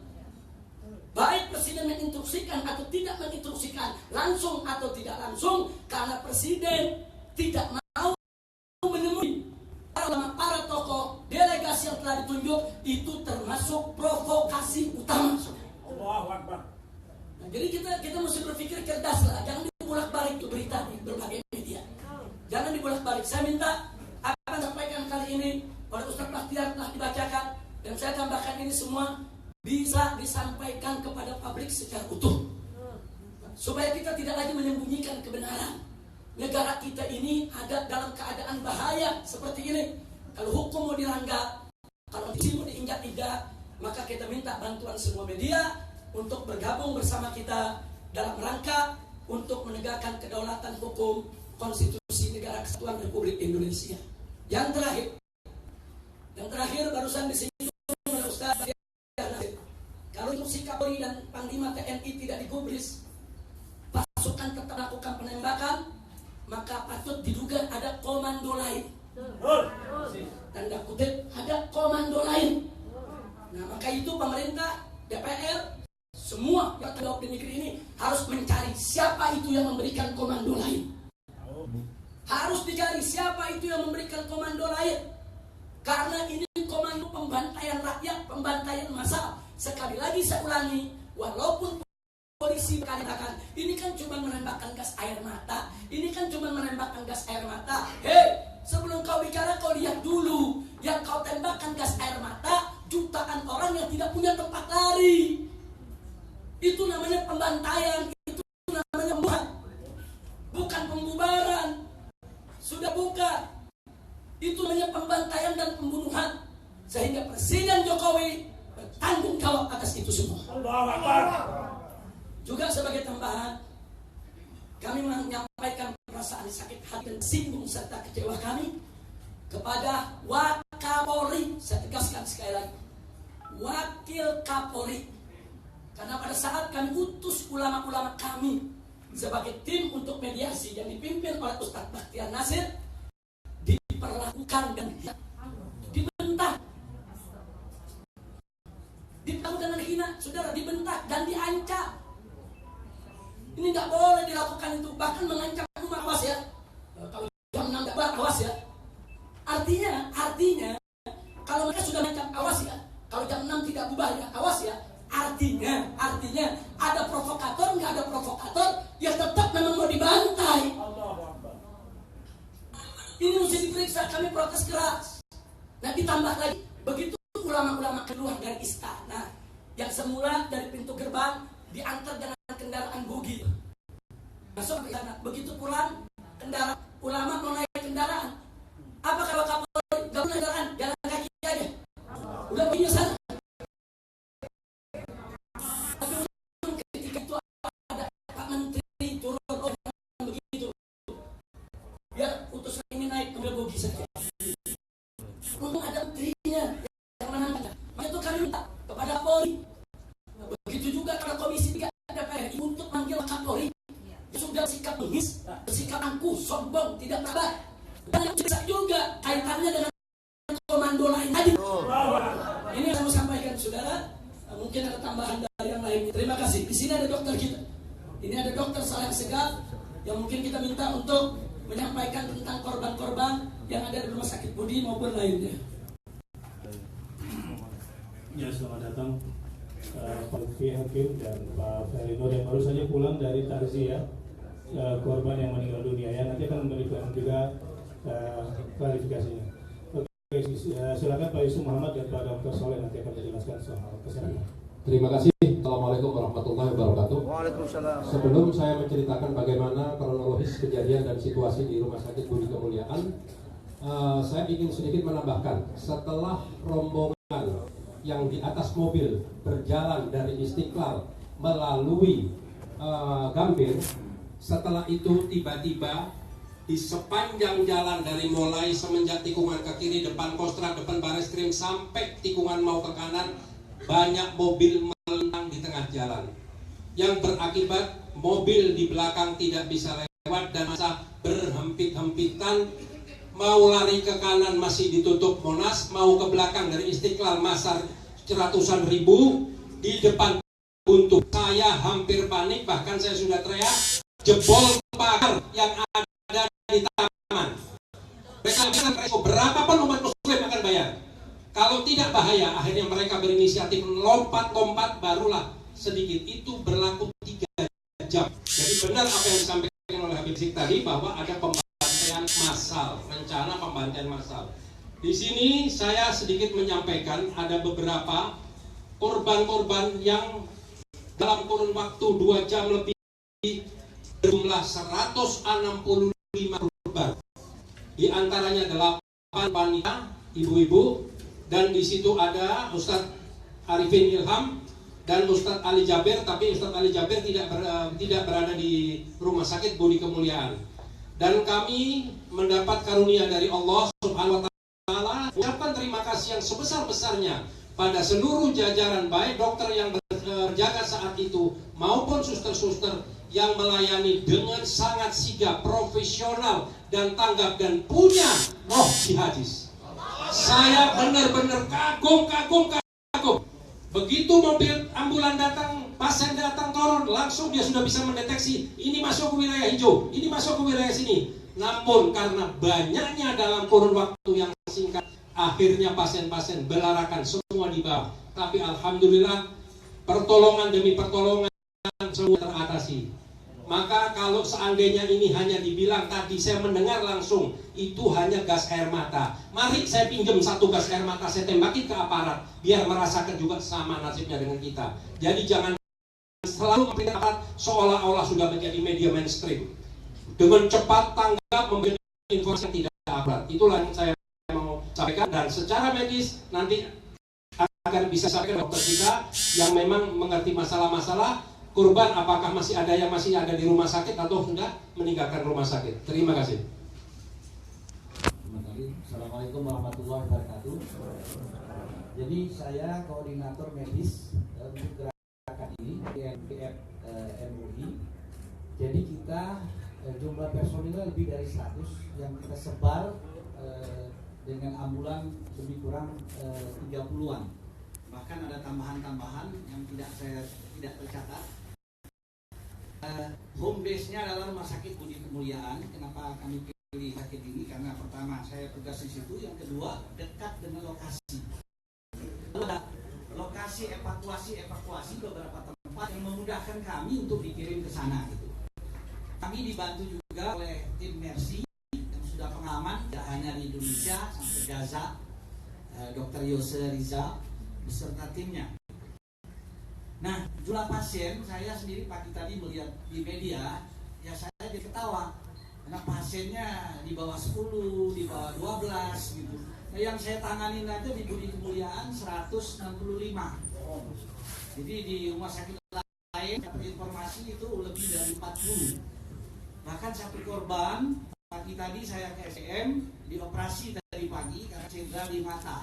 Baik Presiden menginstruksikan atau tidak menginstruksikan, langsung atau tidak langsung, karena Presiden tidak mau menemui para tokoh delegasi yang telah ditunjuk, itu termasuk provokasi utama. Nah, jadi kita mesti berpikir cerdas lah, jangan dibolak-balik itu berita di berbagai media. Jangan dibolak-balik. Saya minta apa yang sampaikan kali ini oleh Ustaz Bakhtiar telah dibacakan, dan saya tambahkan ini semua bisa disampaikan kepada publik secara utuh, supaya kita tidak lagi menyembunyikan kebenaran. Negara kita ini ada dalam keadaan bahaya seperti ini. Kalau hukum mau dilanggar, kalau isi mau diinjak-injak, maka kita minta bantuan semua media untuk bergabung bersama kita dalam rangka untuk menegakkan kedaulatan hukum, konstitusi negara kesatuan Republik Indonesia. Yang terakhir barusan disinggung oleh Ustaz. Kalau instruksi Kapolri dan Panglima TNI tidak digubris, pasukan tetap melakukan penembakan, maka patut diduga ada komando lain. Tanda kutip, ada komando lain. Nah, maka itu pemerintah, DPR, semua yang terjawab di negeri ini harus mencari siapa itu yang memberikan komando lain. Harus dicari siapa itu yang memberikan komando lain. Karena ini komando pembantaian rakyat, pembantaian massal. Sekali lagi saya ulangi, walaupun polisi mengatakan ini kan cuma menembakkan gas air mata, ini kan cuma menembakkan gas air mata. Hei, sebelum kau bicara kau lihat dulu, yang kau tembakkan gas air mata jutaan orang yang tidak punya tempat lari. Itu namanya pembantaian, itu namanya bukan pembubaran. Sudah bukan. Itu namanya pembantaian dan pembunuhan. Sehingga Presiden Jokowi bertanggung jawab atas itu semua. Juga sebagai tambahan, kami menyampaikan perasaan sakit hati dan singgung serta kecewa kami kepada Wakapolri. Saya tegaskan sekali lagi, Wakil Kapolri. Karena pada saat kami utus ulama-ulama kami sebagai tim untuk mediasi yang dipimpin oleh Ustaz Bakhtiar Nasir, diperlakukan dan dibentak dengan hina, saudara, dibentak dan diancam. Ini nggak boleh dilakukan itu, bahkan mengancam rumah, awas ya. Kalau jam 6 nggak awas ya. Artinya kalau mereka sudah mengancam, awas ya. Kalau jam 6 tidak bubar ya, awas ya. Artinya ada provokator, nggak ada provokator, ya tetap memang mau dibantai. Ini mesti diperiksa, kami protes keras. Nah ditambah lagi, begitu ulama-ulama keluar dari istana, yang semula dari pintu gerbang diantar dengan kendaraan bugil, masuk ke istana. Begitu pulang kendaraan, ulama mau naik kendaraan, apa kalau Kapolri gak punya kendaraan, jalan kaki aja, udah begini sana. Tapi ketika itu ada Pak Menteri turun begitu, biar utusan ini naik mobil bugil saja. Untung ada menterinya yang menangkan. Maka itu kami minta kepada Polri. Begitu juga kalau Komisi 3 DPR untuk manggil Kapolri, sudah bersikap bengis, bersikap angkuh, sombong, tidak sabar. Dan yang bisa juga kaitannya dengan komando lain tadi. Ini yang saya sampaikan, saudara. Mungkin ada tambahan dari yang lain. Terima kasih. Di sini ada dokter kita. Ini ada dokter Saleh Segaf yang mungkin kita minta untuk menyampaikan tentang korban-korban yang ada di rumah sakit Budi maupun lainnya. Ya, selamat datang Pak Lutfi Hakim dan Pak Ferino yang baru saja pulang dari takziah korban yang meninggal dunia. Ya, nanti akan memberikan juga klarifikasinya. Oke, silakan Pak Yusuf Muhammad dan Pak Dr. Soleh nanti akan menjelaskan soal kesehatan. Terima kasih. Assalamualaikum warahmatullahi wabarakatuh. Waalaikumsalam. Sebelum saya menceritakan bagaimana kronologis kejadian dan situasi di Rumah Sakit Budi Kemuliaan, saya ingin sedikit menambahkan. Setelah rombongan yang di atas mobil berjalan dari Istiqlal melalui Gambir, setelah itu tiba-tiba di sepanjang jalan dari mulai semenjak tikungan ke kiri depan Kostrad, depan Bareskrim sampai tikungan mau ke kanan, banyak mobil melintang di tengah jalan yang berakibat mobil di belakang tidak bisa lewat dan masa berhempit-hempitan. Mau lari ke kanan masih ditutup Monas, mau ke belakang dari Istiqlal masa ratusan ribu, di depan buntu. Saya hampir panik, bahkan saya sudah teriak jebol pagar yang ada di taman. Mereka bilang berapapun umat muslim akan bayar. Kalau tidak bahaya, akhirnya mereka berinisiatif lompat-lompat, barulah sedikit. Itu berlaku 3 jam. Jadi benar apa yang disampaikan oleh Habib Zik tadi, bahwa ada pembantaian massal, rencana pembantaian massal. Di sini saya sedikit menyampaikan ada beberapa korban-korban yang dalam kurun waktu 2 jam lebih berjumlah 165 korban. Di antaranya 8 wanita, ibu-ibu, dan di situ ada Ustadz Arifin Ilham dan Ustadz Ali Jabir, tapi Ustadz Ali Jabir tidak berada di Rumah Sakit Budi Kemuliaan. Dan kami mendapat karunia dari Allah Subhanahu wa Ta'ala, ucapkan terima kasih yang sebesar-besarnya pada seluruh jajaran, baik dokter yang berjaga saat itu maupun suster-suster yang melayani dengan sangat sigap, profesional dan tanggap dan punya roh jihadis. Saya benar-benar kagum. Begitu mobil ambulan datang, pasien datang turun, langsung dia sudah bisa mendeteksi ini masuk ke wilayah hijau, ini masuk ke wilayah sini. Namun karena banyaknya dalam kurun waktu yang singkat, akhirnya pasien-pasien berlarakan semua di bawah. Tapi alhamdulillah pertolongan demi pertolongan semua teratasi. Maka kalau seandainya ini hanya dibilang tadi saya mendengar langsung itu hanya gas air mata, mari saya pinjam 1 gas air mata, saya tembakin ke aparat biar merasakan juga sama nasibnya dengan kita. Jadi jangan selalu memilih aparat seolah-olah sudah menjadi media mainstream, dengan cepat tanggap memberikan informasi yang tidak akurat. Itulah yang saya mau sampaikan, dan secara medis nanti agar bisa sampaikan dokter kita yang memang mengerti masalah-masalah korban, apakah masih ada di rumah sakit atau sudah meninggalkan rumah sakit. Terima kasih. Assalamualaikum warahmatullahi wabarakatuh. Jadi saya koordinator medis untuk gerakan ini GNPF MUI. Jadi kita jumlah personilnya lebih dari 100 yang kita sebar dengan ambulan lebih kurang 30-an. Bahkan ada tambahan-tambahan yang tidak tercatat. Home base-nya adalah Rumah Sakit Budi Kemuliaan. Kenapa kami pilih sakit ini? Karena pertama saya tugas di situ, yang kedua dekat dengan lokasi. Lokasi evakuasi beberapa tempat yang memudahkan kami untuk dikirim ke sana gitu. Kami dibantu juga oleh tim Mercy yang sudah pengalaman tidak hanya di Indonesia sampai Gaza, Dr. Yose Rizal beserta timnya. Nah, jumlah pasien saya sendiri pagi tadi melihat di media, ya saya jadi ketawa. Karena pasiennya di bawah 10, di bawah 12 gitu. Nah, yang saya tanganin aja di Budi Kemuliaan 165. Jadi di rumah sakit lain dapat informasi itu lebih dari 40. Bahkan satu korban pagi tadi saya ke SCM dioperasi dari pagi karena cedera di mata.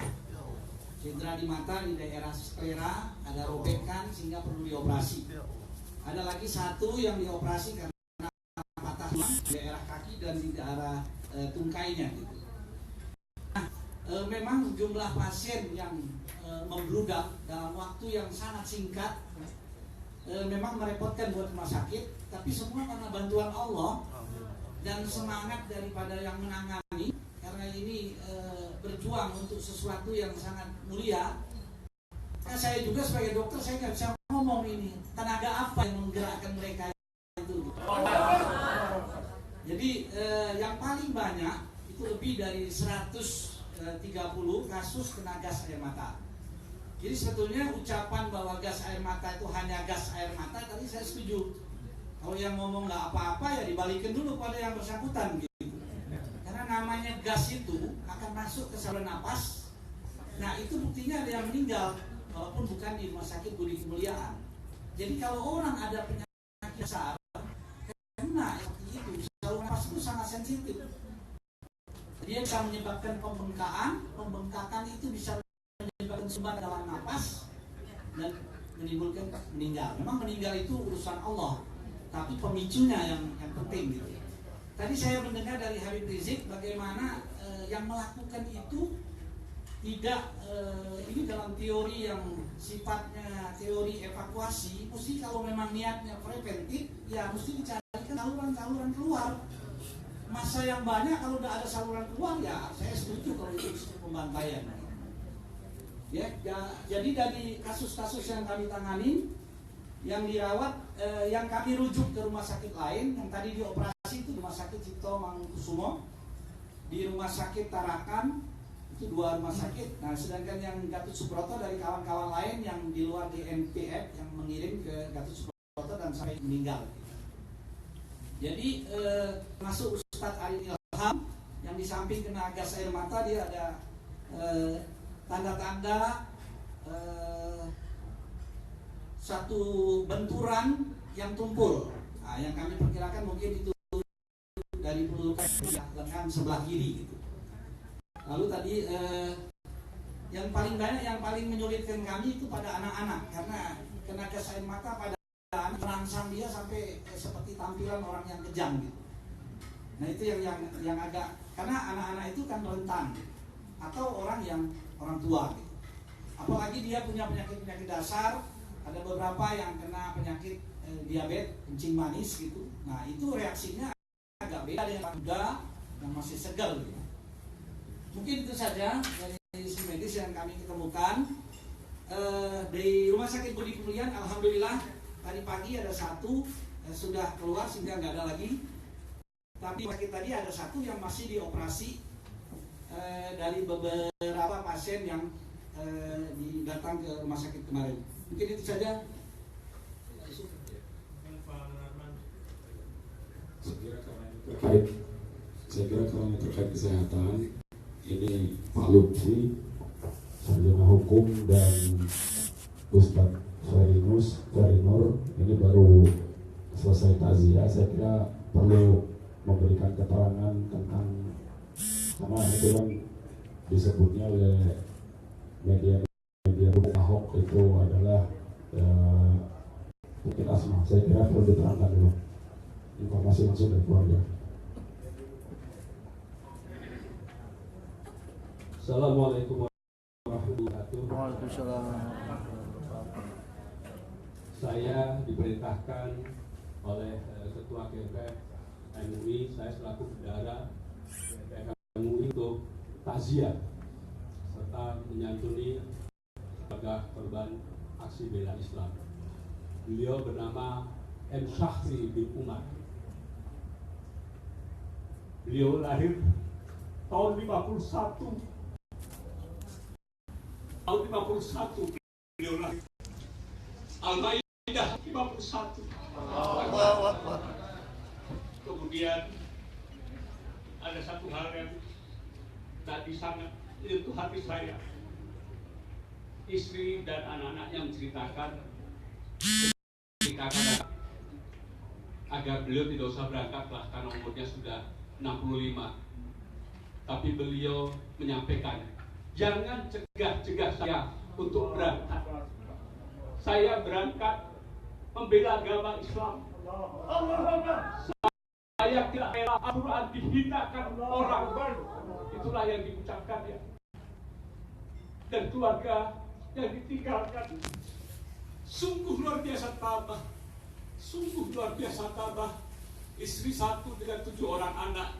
Cedera di mata di daerah sklera, ada robekan sehingga perlu dioperasi. Ada lagi satu yang dioperasi karena patah tulang di daerah kaki dan di daerah tungkainya. Gitu. Nah, memang jumlah pasien yang membludak dalam waktu yang sangat singkat memang merepotkan buat rumah sakit, tapi semua karena bantuan Allah dan semangat daripada yang menangani, karena ini berjuang untuk sesuatu yang sangat mulia. Nah, saya juga sebagai dokter saya nggak bisa ngomong ini tenaga apa yang menggerakkan mereka itu. Jadi yang paling banyak itu lebih dari 130 kasus kena gas air mata. Jadi sebetulnya ucapan bahwa gas air mata itu hanya gas air mata, tadi saya setuju. Kalau yang ngomong nggak apa-apa ya dibalikin dulu pada yang bersangkutan gitu. Karena namanya gas itu akan masuk ke saluran napas. Nah itu buktinya ada yang meninggal, walaupun bukan di rumah sakit Budi Kemuliaan. Jadi kalau orang ada penyakit besar, kena seperti itu, saluran napas itu sangat sensitif. Dia bisa menyebabkan pembengkakan itu bisa menyebabkan sumbat dalam napas dan menimbulkan meninggal. Memang meninggal itu urusan Allah, tapi pemicunya yang penting gitu. Tadi saya mendengar dari Habib Rizik bagaimana yang melakukan itu tidak ini dalam teori yang sifatnya teori evakuasi, mesti kalau memang niatnya preventif ya mesti dicarikan saluran-saluran keluar. Masa yang banyak kalau udah ada saluran keluar ya saya setuju kalau itu pembantaian. Ya, jadi dari kasus-kasus yang kami tangani, yang dirawat, yang kami rujuk ke rumah sakit lain, yang tadi dioperasi itu rumah sakit Cipto Mangunkusumo, di rumah sakit Tarakan, itu 2 rumah sakit. Nah, sedangkan yang Gatot Subroto dari kawan-kawan lain yang di luar di NPF yang mengirim ke Gatot Subroto dan sampai meninggal. Jadi masuk Ustadz Arif Ilham yang di samping kena gas air mata dia ada tanda-tanda satu benturan yang tumpul. Nah, yang kami perkirakan mungkin itu dari pelukan lengan sebelah kiri gitu. Lalu tadi yang paling banyak, yang paling menyulitkan kami itu pada anak-anak karena kena gas air mata pada anak, merangsang dia sampai seperti tampilan orang yang kejam gitu. Nah itu yang agak, karena anak-anak itu kan rentan atau orang tua gitu. Apalagi dia punya penyakit dasar, ada beberapa yang kena penyakit diabetes kencing manis gitu. Nah itu reaksinya agak beda dengan muda yang masih segar gitu. Mungkin itu saja dari sisi medis yang kami ketemukan. Di rumah sakit Budi Kemuliaan alhamdulillah tadi pagi ada 1 sudah keluar sehingga nggak ada lagi. Tapi sakit tadi ada 1 yang masih dioperasi dari beberapa pasien yang datang ke rumah sakit kemarin. Mungkin itu saja. Saya kira kalau terkait kesehatan ini Pak Lutfi, sarjana hukum, dan Ustadz Farinur ini baru selesai takziah. Saya kira perlu memberikan keterangan tentang, karena itu kan disebutnya oleh media Ahok itu adalah mungkin asma. Saya kira perlu diterangkan dulu informasi langsung dari keluarga. Assalamualaikum warahmatullahi wabarakatuh. Waalaikumsalam. Saya diperintahkan oleh Ketua GPF MUI, saya selaku bendahara GPF MUI untuk takziah serta menyantuni keluarga korban aksi bela Islam. Beliau bernama M. Syahri bin Umar. Beliau lahir tahun 51 tahun 51 beliau lahir. Al-Maidah 51. Allahu Akbar. Kemudian ada satu hal yang tadi sangat itu hati saya. Istri dan anak-anaknya menceritakan agar beliau tidak usah berangkatlah karena umurnya sudah 65. Tapi beliau menyampaikan, jangan cegah saya untuk berangkat. Saya berangkat membela agama Islam. Saya tidak rela Al-Quran dihinakan orang. Itulah yang diucapkan ya. Dan keluarga yang ditinggalkan sungguh luar biasa tabah. Sungguh luar biasa tabah. Istri satu dengan 7 orang anak.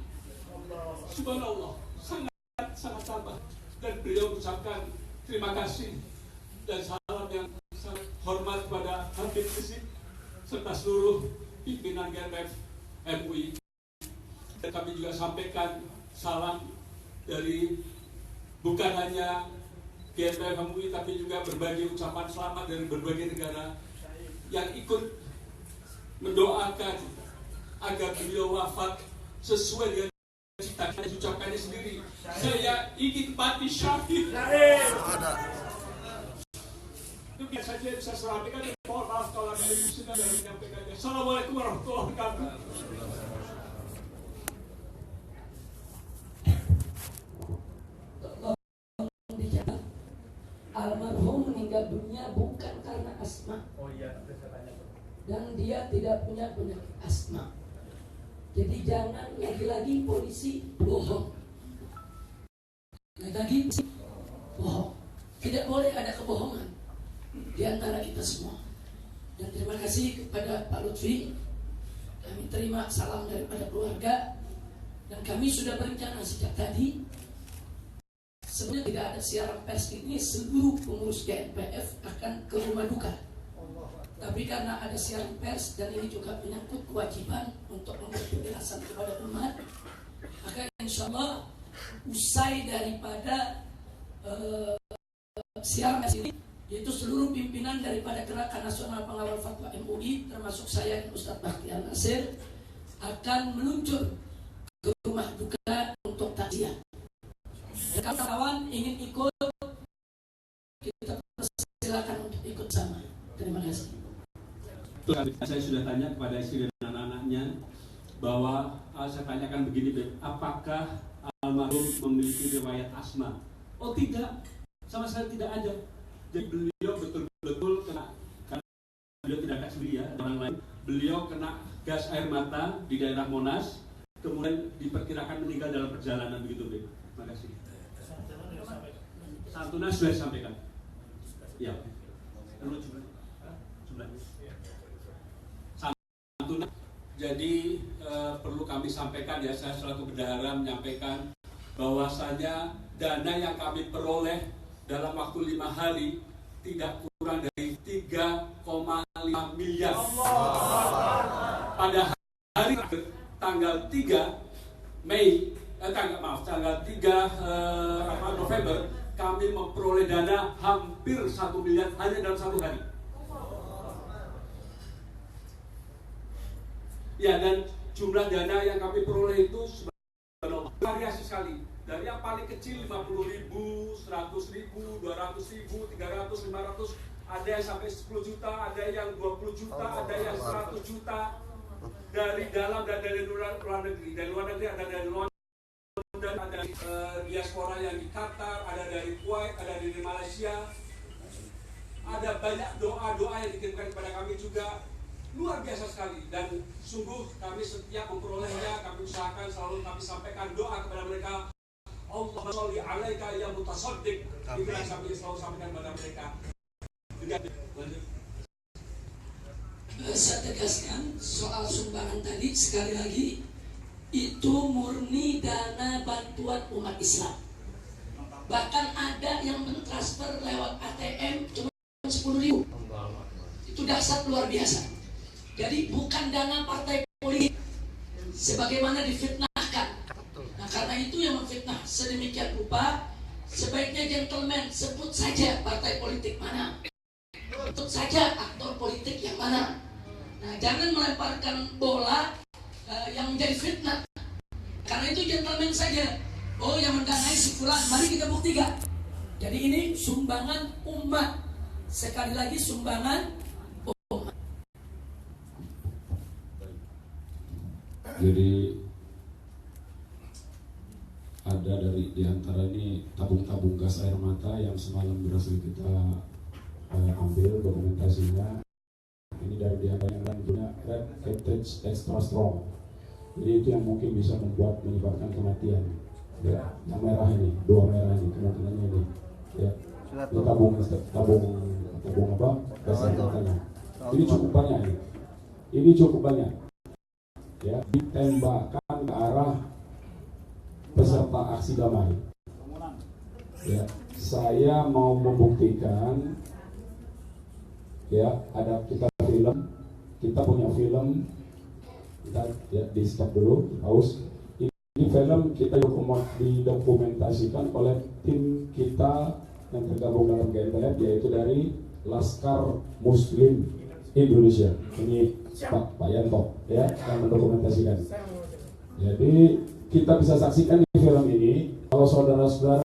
Subhanallah, sangat tabah. Dan beliau mengucapkan terima kasih dan salam yang sangat hormat kepada Habib Rizik serta seluruh pimpinan GMF MUI. Dan kami juga sampaikan salam dari bukan hanya GMF MUI tapi juga berbagai ucapan selamat dari berbagai negara yang ikut mendoakan agar beliau wafat sesuai dengan cita-cita ucapannya sendiri. Saya ingin mati syahid. Itu saja yang bisa saya sampaikan. Mohon maaf kalau ada yang sudah menyampaikannya. Assalamualaikum warahmatullahi wabarakatuh. Almarhum meninggal dunia bukan karena asma. Dan dia tidak punya penyakit asma. Jadi jangan lagi-lagi polisi bohong. Lagi bohong. Tidak boleh ada kebohongan di antara kita semua. Dan terima kasih kepada Pak Lutfi. Kami terima salam daripada keluarga. Dan kami sudah berencana sejak tadi. Sebenarnya tidak ada siaran pers ini, seluruh pengurus GNPF akan ke rumah duka. Tapi karena ada siaran pers dan ini juga menyangkut kewajiban untuk memberi penjelasan kepada umat, maka insya Allah usai daripada siaran pers ini, yaitu seluruh pimpinan daripada Gerakan Nasional Pengawal Fatwa MUI, termasuk saya dan Ustadz Bakhtiar Nasir, akan meluncur ke rumah duka untuk takziah. Kawan-kawan ingin ikut, kita silakan untuk ikut sama. Terima kasih. Saya sudah tanya kepada istri dan anak-anaknya bahwa saya tanyakan begini, apakah almarhum memiliki riwayat asma? Oh tidak, sama sekali tidak ada. Jadi beliau betul-betul kena, karena beliau tidak akan sendiri ya, orang lain. Beliau kena gas air mata di daerah Monas, kemudian diperkirakan meninggal dalam perjalanan begitu, Beb. Terima kasih. Santunan sudah disampaikan. Ya. Perlu jumlahnya. Santunan. Jadi perlu kami sampaikan ya, saya selaku bendahara menyampaikan bahwasanya dana yang kami peroleh dalam waktu 5 hari tidak kurang dari 3,5 miliar. Pada hari tanggal 3 Mei, tanggal 3 November kami memperoleh dana hampir 1 miliar hanya dalam 1 hari. Ya, dan jumlah dana yang kami peroleh itu variasi sekali. Dari yang paling kecil 50.000, 100.000, 200.000, 300, 500, ada yang sampai 10 juta, ada yang 20 juta, ada yang 100 juta. Dari dalam dan dari luar negeri. Dari luar negeri ada dari luar. Dan ada diaspora yang di Qatar, ada dari Kuwait, ada dari Malaysia. Ada banyak doa-doa yang dikirimkan kepada kami juga, luar biasa sekali. Dan sungguh kami setiap memperolehnya, kami usahakan selalu kami sampaikan doa kepada mereka. Allahumma sholli alaika ya mutasaddiq. Itu yang kami selalu sampaikan kepada mereka. Saya tegaskan soal sumbangan tadi sekali lagi, itu murni dana bantuan umat Islam. Bahkan ada yang mentransfer lewat ATM cuma 10.000. Itu dahsyat luar biasa. Jadi bukan dana partai politik sebagaimana difitnahkan. Nah karena itu yang memfitnah sedemikian rupa, sebaiknya gentleman sebut saja partai politik mana, sebut saja aktor politik yang mana. Nah, jangan melemparkan bola yang menjadi fitnah. Karena itu gentleman saja. Oh, yang mendanai si fulan, mari kita buktikan. Jadi ini sumbangan umat. Sekali lagi sumbangan umat. Jadi ada dari diantara ini tabung-tabung gas air mata yang semalam berhasil kita ambil dokumentasinya. Ini dari diantara yang punya red cartridge extra strong. Jadi itu yang mungkin bisa menyebabkan kematian. Ya, yang merah ini, dua merah ini kemungkinannya ini. Ya, ini tabung apa? Gas air matanya. Ini cukup banyak ini. Ini cukup banyak. Ya, ditembakkan ke arah peserta aksi damai. Ya, saya mau membuktikan. Ya, ada kita punya film. Kita ya, di stop dulu, pause. Ini film kita didokumentasikan oleh tim kita yang tergabung dalam GNPF, yaitu dari Laskar Muslim Indonesia. Ini Pak Yanto ya yang mendokumentasikan. Jadi kita bisa saksikan di film ini, kalau saudara-saudara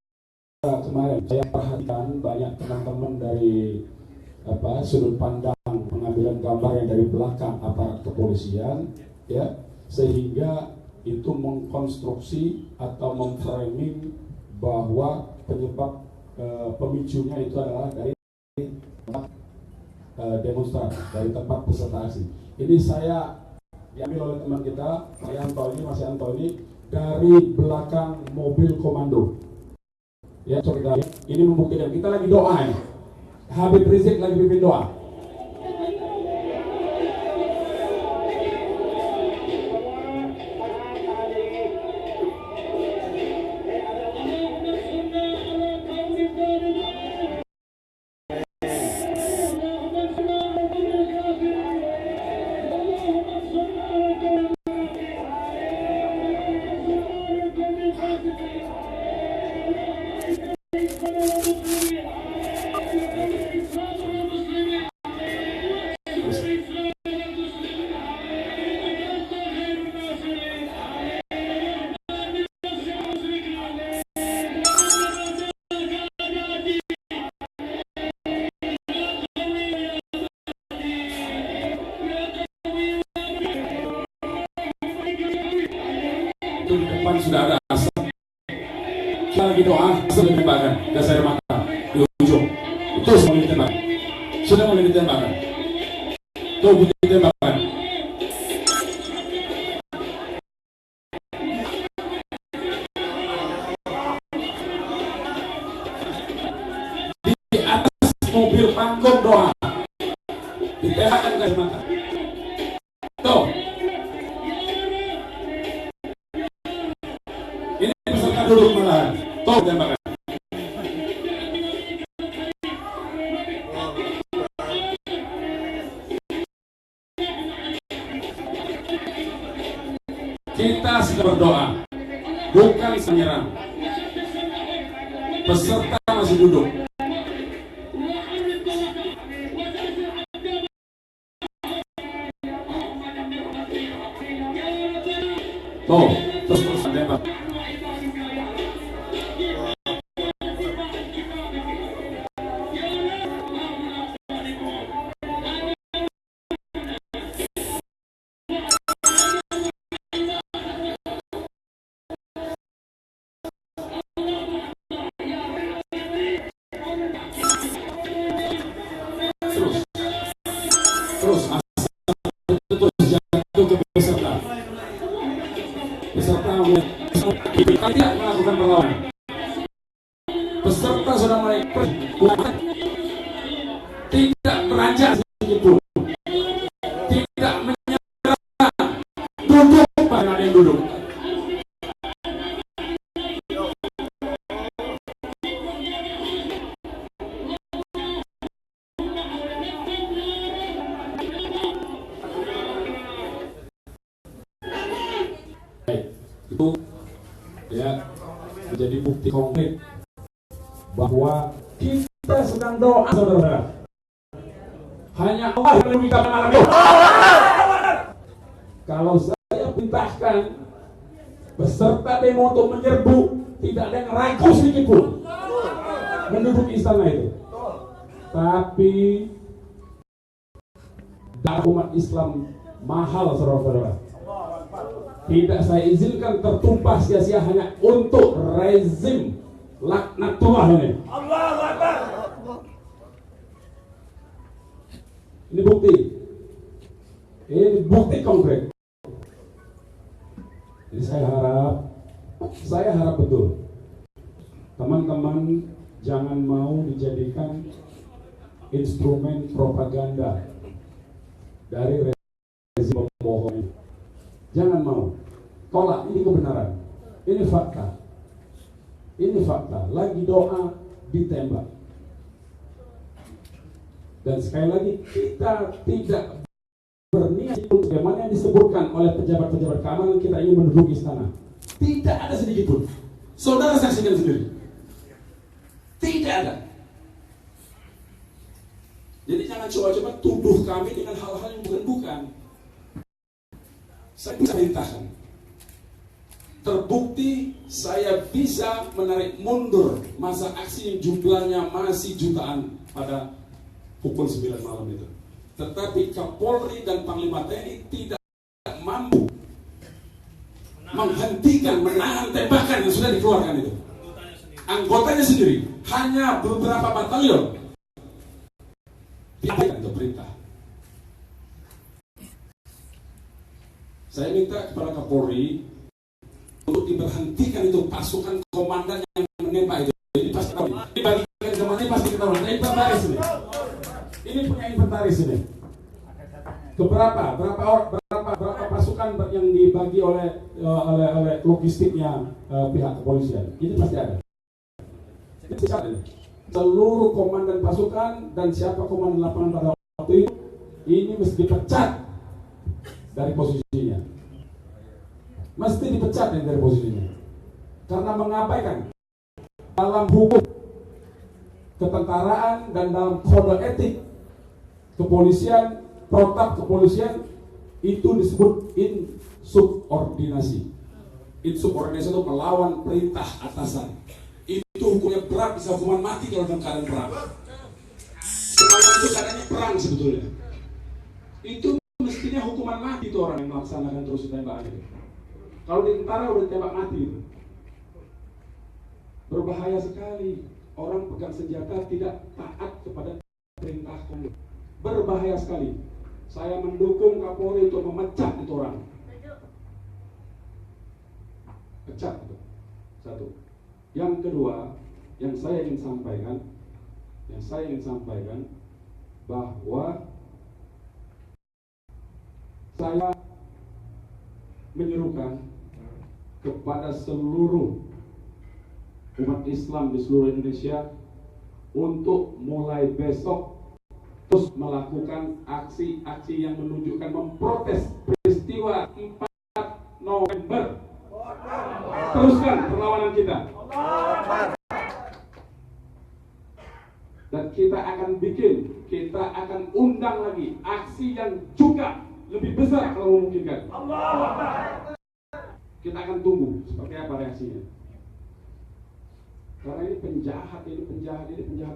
kemarin saya perhatikan banyak teman-teman dari sudut pandang pengambilan gambar yang dari belakang aparat kepolisian, ya, sehingga itu mengkonstruksi atau memframing bahwa penyebab pemicunya itu adalah dari demonstran, dari tempat peserta aksi. Ini saya diambil oleh teman kita, Mas Yanto ini dari belakang mobil komando. Ya, coba ini membuktikan kita lagi doa ya. Habib Rizik lagi pimpin doa. Itu di depan sudah ada asap. Kita lagi doa, asap ditembakkan, gas air mata di ujung. Itu sudah mulai ditembakkan. Sudah mulai ditembakkan. Tuh ditembakkan. Di atas mobil panggung doa, ditembakkan gas air mata. Tuh. Duduk malahan, tolong tembakan. Kita sedang berdoa, bukan menyerang. Peserta masih duduk. Tuh, terus tembak. Terus jatuh ke peserta. Peserta tidak melakukan perlawanan. Peserta sudah mulai tidak beranjak sedikit pun, tidak menyerah, duduk pada yang duduk. Itu ya menjadi bukti konkret bahwa kita sedang doa, saudara. Hanya Allah yang memberikan malam ini. Kalau saya perintahkan beserta demo untuk menyerbu, tidak ada yang ragu sedikit pun menduduki istana itu. Tapi darah umat Islam mahal, saudara-saudara. Tidak saya izinkan tertumpah sia-sia hanya untuk rezim laknatullah ini. Allahu Akbar. Ini bukti. Ini bukti konkret. Jadi saya harap betul teman-teman jangan mau dijadikan instrumen propaganda dari rezim pembohong ini. Jangan mau. Tolak, ini kebenaran. Ini fakta. Ini fakta. Lagi doa ditembak. Dan sekali lagi kita tidak berniat bagaimana yang disebutkan oleh pejabat-pejabat keamanan kita ingin menduduki istana. Tidak ada sedikit pun. Saudara saksikan sendiri. Tidak ada. Jadi jangan coba-coba tuduh kami dengan hal-hal yang bukan-bukan. Saya bisa perintahkan. Terbukti saya bisa menarik mundur masa aksi yang jumlahnya masih jutaan pada pukul 9 malam itu. Tetapi Kapolri dan Panglima TNI tidak mampu menghentikan, menahan tembakan yang sudah dikeluarkan itu. Anggotanya sendiri, hanya beberapa batalion diabaikan untuk perintah. Saya minta kepada Kapolri untuk diberhentikan itu pasukan komandan yang menembak itu. Ini pasti tahu. Dibagikan kemana ini pasti ketahuan. Ada inventaris ini. Ini punya inventaris ini. Berapa pasukan yang dibagi oleh logistiknya pihak kepolisian. Ini pasti ada. Ini seluruh komandan pasukan dan siapa komandan lapangan pada waktu itu ini mesti dipecat dari posisinya. Mesti dipecat dari posisinya. Karena mengabaikan dalam hukum ketentaraan dan dalam kode etik kepolisian, protap kepolisian itu disebut insubordinasi. Insubordinasi itu melawan perintah atasan. Itu hukumnya berat, bisa hukuman mati kalau dalam keadaan perang. Sekarang itu keadaannya perang sebetulnya. Itu mestinya hukuman mati itu orang yang melaksanakan terus tembakan itu. Kalau di tentara udah tembak mati itu. Berbahaya sekali. Orang pegang senjata tidak taat kepada perintah komando. Berbahaya sekali. Saya mendukung Kapolri untuk memecat itu orang. Pecat itu. Satu. Yang kedua, yang saya ingin sampaikan bahwa saya menyerukan kepada seluruh umat Islam di seluruh Indonesia untuk mulai besok terus melakukan aksi-aksi yang menunjukkan memprotes peristiwa 4 November. Teruskan perlawanan kita. Dan kita akan undang lagi aksi yang juga lebih besar kalau memungkinkan. Kita akan tunggu seperti apa reaksinya. Karena ini penjahat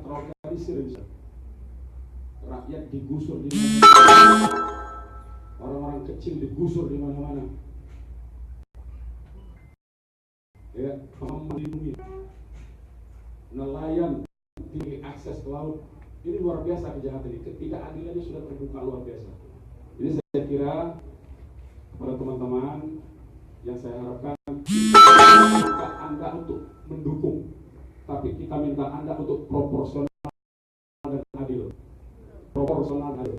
terorganisir. Rakyat digusur di mana-mana. Orang-orang kecil digusur di mana-mana. Ya, melindungi nelayan tinggi akses ke laut. Ini luar biasa kejahatan ini. Ketidakadilannya sudah terbuka luar biasa. Jadi saya kira kepada teman-teman yang saya harapkan kita minta Anda untuk mendukung, tapi kita minta Anda untuk proporsional dan adil. Proporsional dan adil.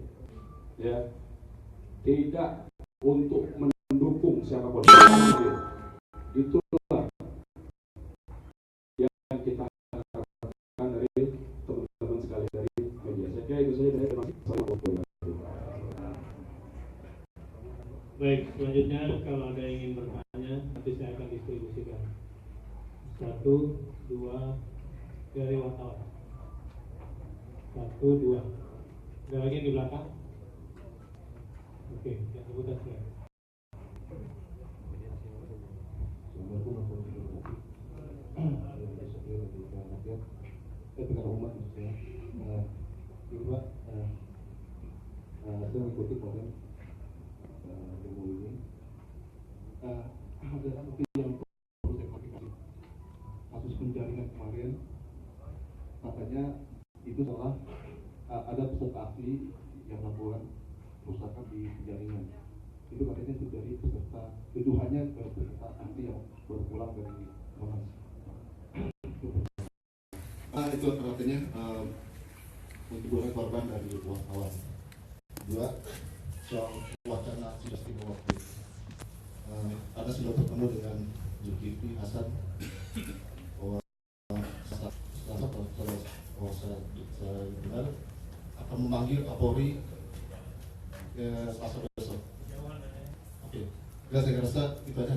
Ya. Tidak untuk mendukung siapapun. Itulah yang kita harapkan dari teman-teman sekali dari media. Saya kira itu saja dari teman-teman. Baik, selanjutnya kalau ada yang ingin bertanya, nanti saya akan distribusikan. 1, 2, dari wartawan. 1, 2. Ada lagi di belakang? Oke, yang kemudian saya. Dengan umat maksudnya. Kedua, saya mengikuti program demo ini. Ada mungkin yang perlu saya klarifikasi. Kasus penjaringan kemarin, katanya itu salah. Ada peserta aksi yang melakukan kerusakan di penjaringan. Itu katanya itu dari peserta, tuduhannya ke peserta aksi yang baru pulang dari Monas. Itu artinya menimbulkan korban dari wartawan. 2, soal wacana sudah waktu. Anda sudah bertemu dengan Zulkifli Hasan. Kalau saya benar akan memanggil Kapolri Selasa besok. Oke, saya rasa itu aja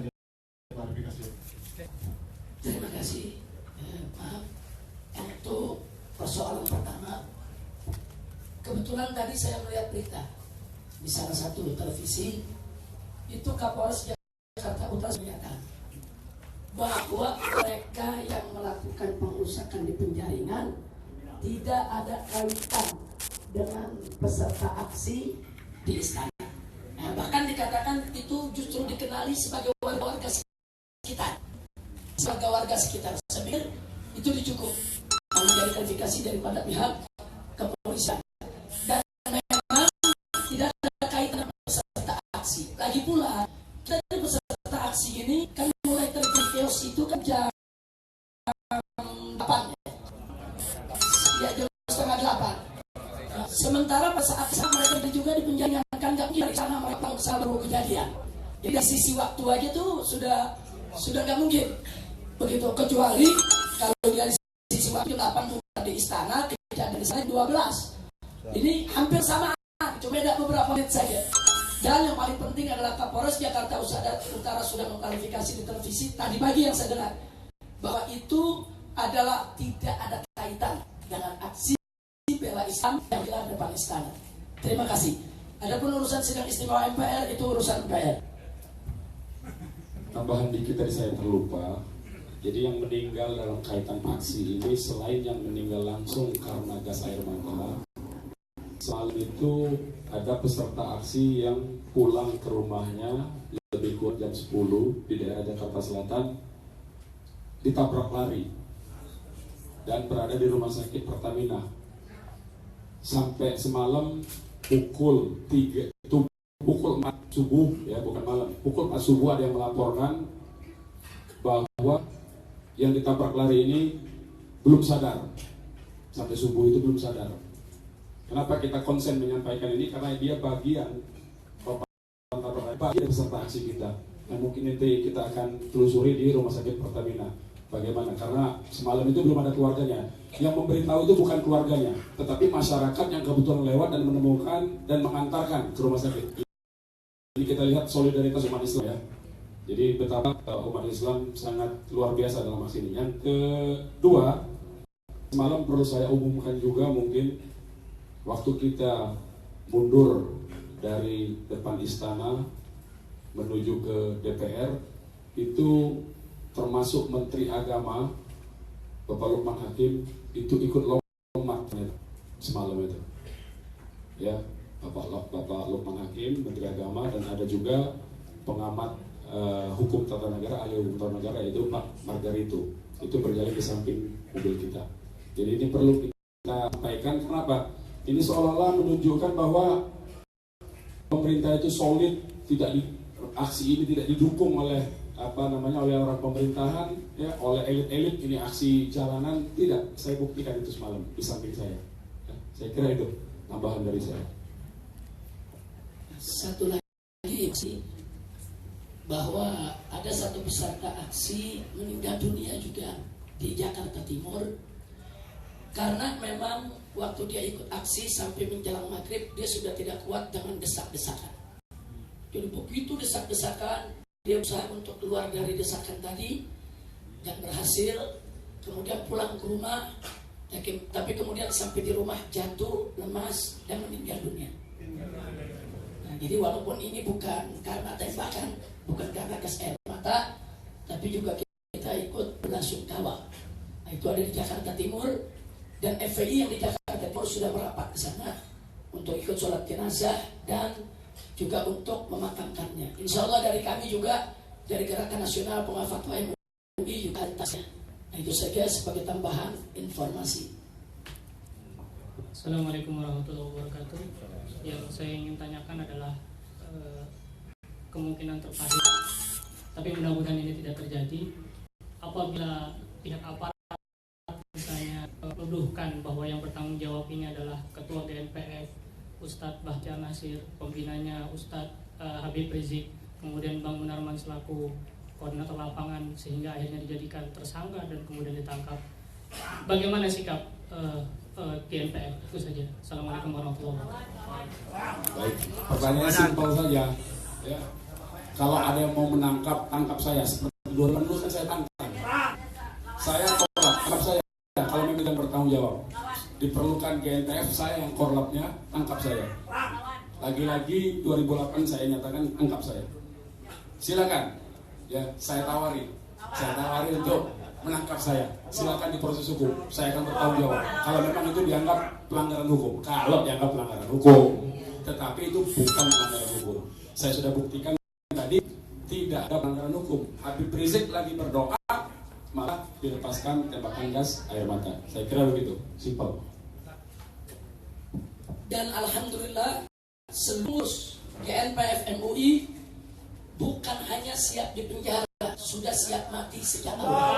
klarifikasi. Terima kasih. Maaf. Untuk persoalan pertama, kebetulan tadi saya melihat berita di salah satu televisi, itu Kapolres Jakarta Utara menyatakan bahwa mereka yang melakukan pengerusakan di penjaringan tidak ada kaitan dengan peserta aksi di istana. Nah, bahkan dikatakan itu justru dikenali sebagai warga sekitar. Sebagai warga sekitar, saya pikir itu dicukup menjadi klarifikasi daripada pihak kepolisian. Dan memang tidak ada kaitan dengan peserta aksi. Lagi pula, dari peserta aksi ini kan mulai terkios itu kan jam 8 ya, jam setengah 8. Sementara pada saat mereka juga di penjaringan kan nggak di sana mereka baru kejadian. Jadi dari sisi waktu aja tuh sudah nggak mungkin begitu, kecuali kalau dari sisi waktu 8 di istana, kejadian di sana 12. Ini hampir sama, cuma beda beberapa menit saja. Dan yang paling penting adalah Kapolres Jakarta Utara sudah mengklarifikasi di televisi tadi pagi yang saya dengar bahwa itu adalah tidak ada kaitan dengan aksi bela Islam yang digelar di depan istana. Terima kasih. Adapun urusan sidang istimewa MPR itu urusan MPR. Tambahan dikit tadi saya terlupa. Jadi yang meninggal dalam kaitan aksi ini selain yang meninggal langsung karena gas air mata, selain itu ada peserta aksi yang pulang ke rumahnya lebih kurang jam 10 di daerah Jakarta Selatan ditabrak lari dan berada di rumah sakit Pertamina sampai semalam pukul 4 subuh ya, bukan malam, pukul 4 subuh ada yang melaporkan bahwa yang ditabrak lari ini belum sadar. Sampai subuh itu belum sadar. Kenapa kita konsen menyampaikan ini? Karena dia bagian peserta aksi kita. Nah, mungkin nanti kita akan telusuri di rumah sakit Pertamina. Bagaimana? Karena semalam itu belum ada keluarganya. Yang memberitahu itu bukan keluarganya, tetapi masyarakat yang kebetulan lewat dan menemukan dan mengantarkan ke rumah sakit. Jadi kita lihat solidaritas umat Islam ya. Jadi betapa umat Islam sangat luar biasa dalam aksi ini. Yang kedua, semalam perlu saya umumkan juga mungkin waktu kita mundur dari depan istana menuju ke DPR itu termasuk Menteri Agama Bapak Lukman Hakim itu ikut lompat semalam itu. Ya, Bapak Lukman Hakim Menteri Agama dan ada juga pengamat hukum tata negara, ahli hukum tata negara yaitu Pak Margarito. Itu berjalan di samping mobil kita. Jadi ini perlu kita sampaikan. Kenapa? Ini seolah-olah menunjukkan bahwa pemerintah itu solid, aksi ini tidak didukung oleh oleh orang pemerintahan, ya, oleh elit-elit. Ini aksi jalanan, tidak. Saya buktikan itu semalam di samping saya. Ya, saya kira itu tambahan dari saya. Satu lagi sih, bahwa ada satu peserta aksi meninggal dunia juga di Jakarta Timur karena memang waktu dia ikut aksi sampai menjelang maghrib dia sudah tidak kuat dengan desak-desakan. Jadi begitu desak-desakan dia usaha untuk keluar dari desakan tadi dan berhasil, kemudian pulang ke rumah, tapi kemudian sampai di rumah jatuh, lemas, dan meninggal dunia. Nah, jadi walaupun ini bukan karena tembakan, bukan karena gas air mata, tapi juga kita ikut belasungkawa. Nah, itu ada di Jakarta Timur, dan FPI yang di Jakarta Timur sudah merapat ke sana untuk ikut sholat jenazah dan juga untuk memakamkannya. Insya Allah dari kami juga, dari Gerakan Nasional Pengawas Fatwa MUI juga atasnya. Nah, itu saja sebagai tambahan informasi. Assalamualaikum warahmatullahi wabarakatuh. Yang saya ingin tanyakan adalah kemungkinan terpahit, tapi mudah-mudahan ini tidak terjadi. Apabila pihak aparat misalnya menuduhkan bahwa yang bertanggung jawab ini adalah Ketua GNPF Ustadz Bahtiar Nasir, pembinanya Ustadz Habib Rizik, kemudian Bang Munarman selaku koordinator lapangan, sehingga akhirnya dijadikan tersangka dan kemudian ditangkap. Bagaimana sikap GNPF? Itu saja. Assalamualaikum warahmatullahi wabarakatuh. Baik, pertanyaannya simpel saja. Ya. Kalau ada yang mau menangkap, tangkap saya. Seperti 2000 kan saya tangkap. Saya korlap, tangkap saya. Kalau memang tidak bertanggung jawab, diperlukan GNPF, saya yang korlapnya, tangkap saya. Lagi-lagi 2008 saya nyatakan tangkap saya. Silakan, ya saya tawari untuk menangkap saya. Silakan diproses hukum, saya akan bertanggung jawab. Kalau memang itu dianggap pelanggaran hukum, kalau dianggap pelanggaran hukum, tetapi itu bukan pelanggaran hukum. Saya sudah buktikan tadi tidak ada pelanggaran hukum. Habib Rizik lagi berdoa, maka dilepaskan tembakan gas air mata. Saya kira begitu, simpel. Dan alhamdulillah seluruh GNPF MUI bukan hanya siap di penjara, sudah siap mati sejak awal.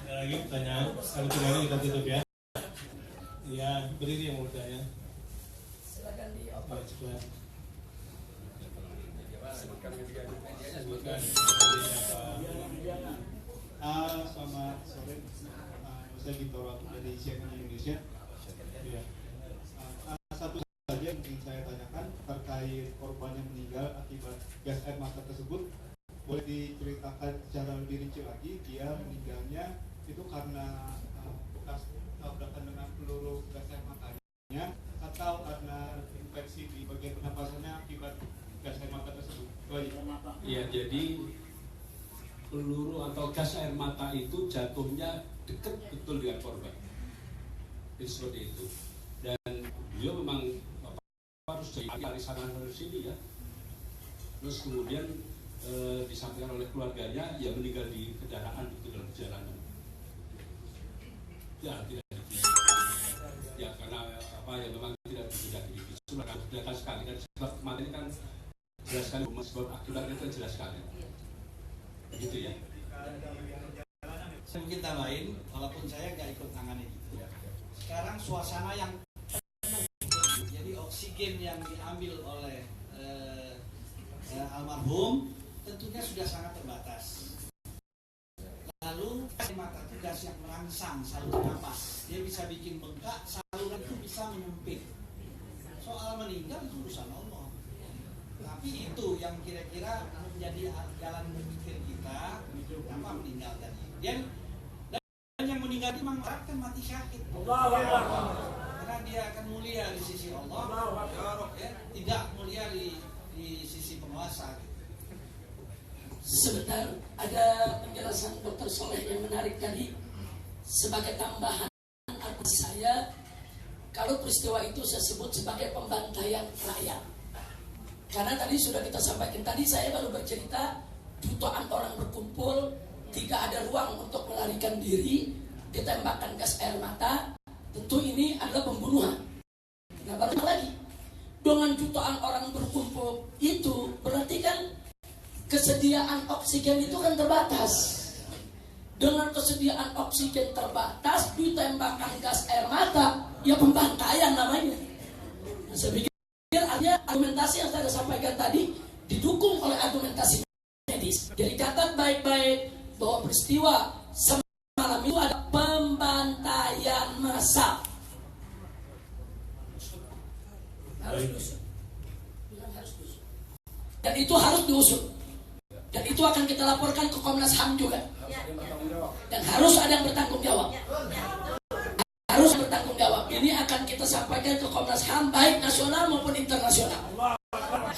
Ada lagi pertanyaan? Kalau tidak kita tutup ya. Ya, berdiri yang mau bertanya. Silakan di Sebutkan. Selamat sore. Saya Victor dari CNN Indonesia. Ya. Satu saja yang ingin saya tanyakan terkait korban yang meninggal akibat gas air mata tersebut. Boleh diceritakan secara lebih rinci lagi, dia meninggalnya itu karena bekas tabrakan dengan peluru gas air matanya atau karena infeksi di bagian pernapasannya akibat gas air mata tersebut? Iya, jadi peluru atau gas air mata itu jatuhnya dekat betul dengan korban. Itu seperti itu. Dan beliau memang harus dari sana dari sini ya. Terus kemudian disampaikan oleh keluarganya, ya meninggal di kendaraan itu dalam perjalanan. Ya tidak dibisu. Ya karena apa ya memang tidak dibisu. Sudah kelihatan sekali kan sebab kemarin kan jelas sekali sebab akibatnya itu jelas sekali. Begitu ya. Mungkin tambahin, walaupun saya nggak ikut tangani itu. Sekarang suasana yang penuh, jadi oksigen yang diambil oleh almarhum tentunya sudah sangat terbatas. Lalu mata itu gas yang merangsang saluran nafas, dia bisa bikin bengkak, saluran itu bisa menyempit. Soal meninggal itu urusan Allah. Tapi itu yang kira-kira menjadi jalan berpikir kita, kenapa meninggal tadi. Dan yang meninggal itu memang akan mati syahid. Karena dia akan mulia di sisi Allah, ya, tidak mulia di sisi penguasa. Sebentar, ada penjelasan Dr. Soleh yang menarik tadi. Sebagai tambahan arti saya, kalau peristiwa itu saya sebut sebagai pembantaian rakyat. Karena tadi sudah kita sampaikan, tadi saya baru bercerita jutaan orang berkumpul, tidak ada ruang untuk melarikan diri, ditembakkan gas air mata. Tentu ini adalah pembunuhan. Nah baru lagi, dengan jutaan orang berkumpul itu berarti kan kesediaan oksigen itu kan terbatas. Dengan kesediaan oksigen terbatas, ditembakkan gas air mata, ya pembantaian namanya. Nah, saya pikir artinya argumentasi yang saya sampaikan tadi didukung oleh argumentasi medis. Jadi catat baik-baik bahwa peristiwa semalam itu ada pembantaian massal. Harus diusut. Dan itu harus diusut. Dan itu itu akan kita laporkan ke Komnas HAM juga. Dan harus ada yang bertanggung jawab. Harus bertanggung jawab. Ini akan kita sampaikan ke Komnas HAM baik nasional maupun internasional.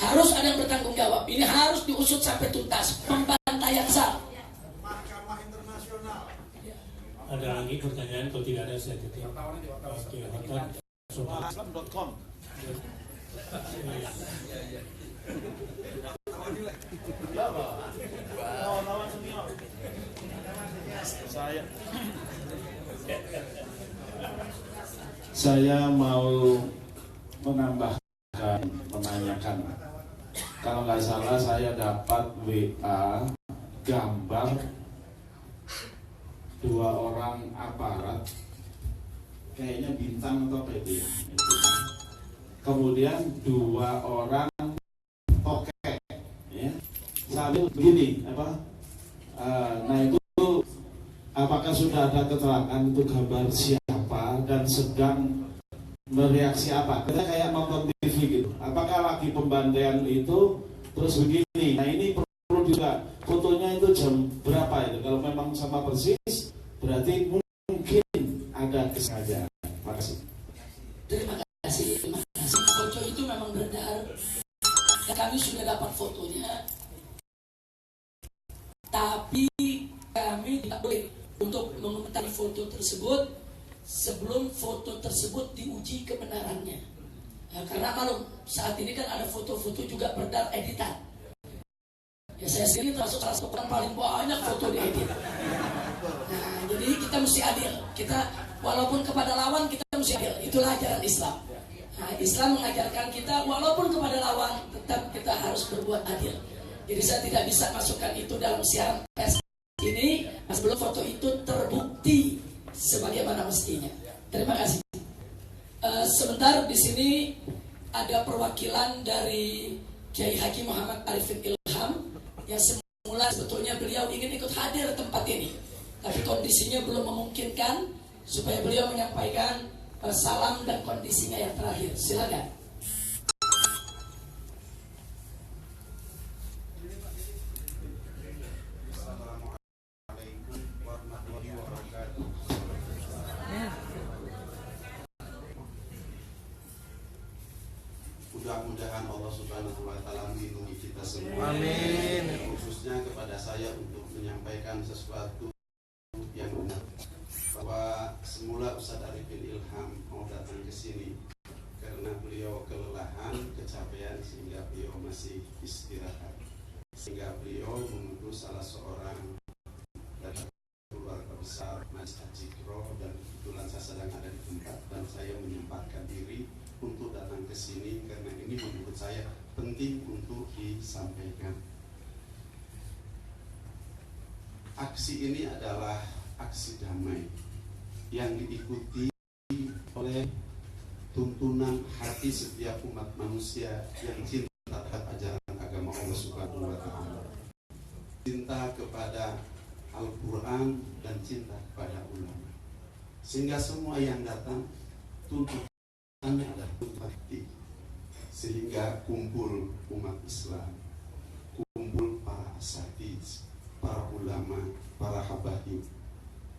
Harus ada yang bertanggung jawab. Ini harus diusut sampai tuntas. Pembantaian SAL. Ada lagi pertanyaan? Kalau tidak ada saya tutup. Oke, Islam.com. Saya mau menambahkan, menanyakan. Kalau nggak salah saya dapat WA gambar 2 orang aparat, kayaknya bintang atau apa itu ya. Kemudian 2 orang tokek, ya, sambil begini apa? Nah itu apakah sudah ada keterangan itu gambar siapa dan sedang bereaksi apa? Kita kayak nonton TV gitu. Apakah lagi pembantaian itu terus begini? Nah ini perlu juga fotonya itu jam berapa itu? Kalau memang sama persis, berarti mungkin ada kesengajaan. Makasih. Terima kasih. Foto itu memang beredar. Dan kami sudah dapat fotonya. Tapi kami tidak boleh untuk mengomentari foto tersebut sebelum foto tersebut diuji kebenarannya. Karena malum saat ini kan ada foto-foto juga beredar editan. Ya saya sendiri termasuk salah satu orang paling banyak foto diedit. Nah, jadi kita mesti adil. Kita walaupun kepada lawan kita mesti adil. Itulah ajaran Islam. Nah, Islam mengajarkan kita walaupun kepada lawan tetap kita harus berbuat adil. Jadi saya tidak bisa masukkan itu dalam siaran pers ini sebelum foto itu terbukti sebagaimana mestinya. Terima kasih. Sebentar di sini ada perwakilan dari Kiai Haji Muhammad Arifin Ilham yang semula sebetulnya beliau ingin ikut hadir tempat ini, tapi kondisinya belum memungkinkan supaya beliau menyampaikan salam dan kondisinya yang terakhir. Silakan. Mudah-mudahan Allah Subhanahu wa Ta'ala melindungi kita semua. Amin. Khususnya kepada saya untuk menyampaikan sesuatu yang benar. Bahwa semula Ustadz Arifin Ilham mau datang ke sini karena beliau kelelahan, kecapean sehingga beliau masih istirahat. Sehingga beliau mengutus salah seorang dari keluarga besar Mas Haji Kro, dan kebetulan saya sedang ada di tempat dan saya menyempatkan diri untuk datang ke sini karena ini menurut saya penting untuk disampaikan. Aksi ini adalah aksi damai yang diikuti oleh tuntunan hati setiap umat manusia yang cinta terhadap ajaran agama Allah Subhanahu wa Ta'ala, cinta kepada Al-Quran dan cinta kepada ulama, sehingga semua yang datang tuntutan adalah hati, sehingga kumpul umat Islam, kumpul para asatiz, para ulama, para habaib.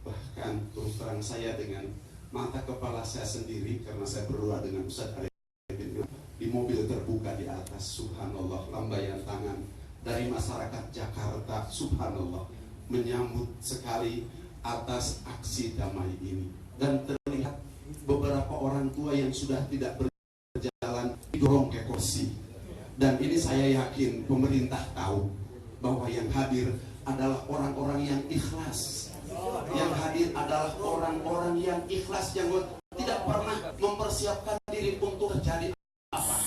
Bahkan terus terang saya dengan mata kepala saya sendiri, karena saya berdoa dengan Ustadz Arifin di mobil terbuka di atas, subhanallah, lambaian tangan dari masyarakat Jakarta, subhanallah, menyambut sekali atas aksi damai ini. Dan terlihat beberapa orang tua yang sudah tidak berjalan didorong ke kursi. Dan ini saya yakin pemerintah tahu bahwa yang hadir adalah orang-orang yang ikhlas. Yang hadir adalah orang-orang yang ikhlas, yang tidak pernah mempersiapkan diri untuk terjadi apa.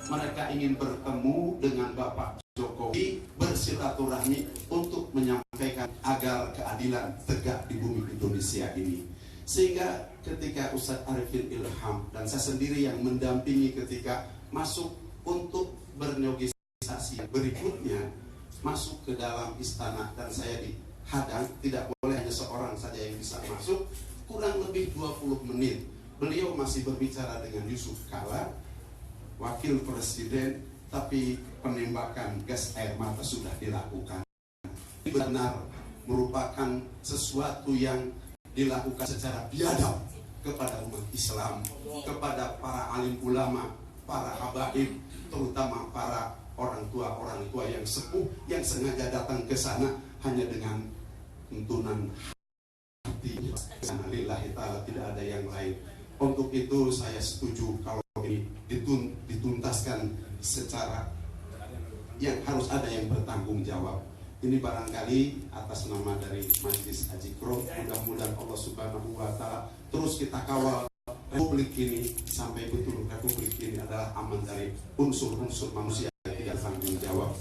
Mereka ingin bertemu dengan Bapak Jokowi, bersilaturahmi untuk menyampaikan agar keadilan tegak di bumi Indonesia ini. Sehingga ketika Ustadz Arifin Ilham dan saya sendiri yang mendampingi ketika masuk untuk bernegosiasi berikutnya, masuk ke dalam istana dan saya dihadang, tidak boleh hanya seorang saja yang bisa masuk, kurang lebih 20 menit beliau masih berbicara dengan Yusuf Kala, wakil presiden, tapi penembakan gas air mata sudah dilakukan. benar merupakan sesuatu yang dilakukan secara biadab kepada umat Islam, kepada para alim ulama, para habaib, terutama para orang tua yang sepuh yang sengaja datang ke sana hanya dengan tuntunan hati karena lillahi ta'ala, tidak ada yang lain. Untuk itu saya setuju kalau ini dituntaskan secara yang harus ada yang bertanggung jawab. Ini barangkali atas nama dari Majelis Haji Kro, mudah-mudahan Allah Subhanahu wa Ta'ala terus kita kawal Republik ini sampai betul Republik ini adalah aman dari unsur-unsur manusia yang tidak tanggung jawab.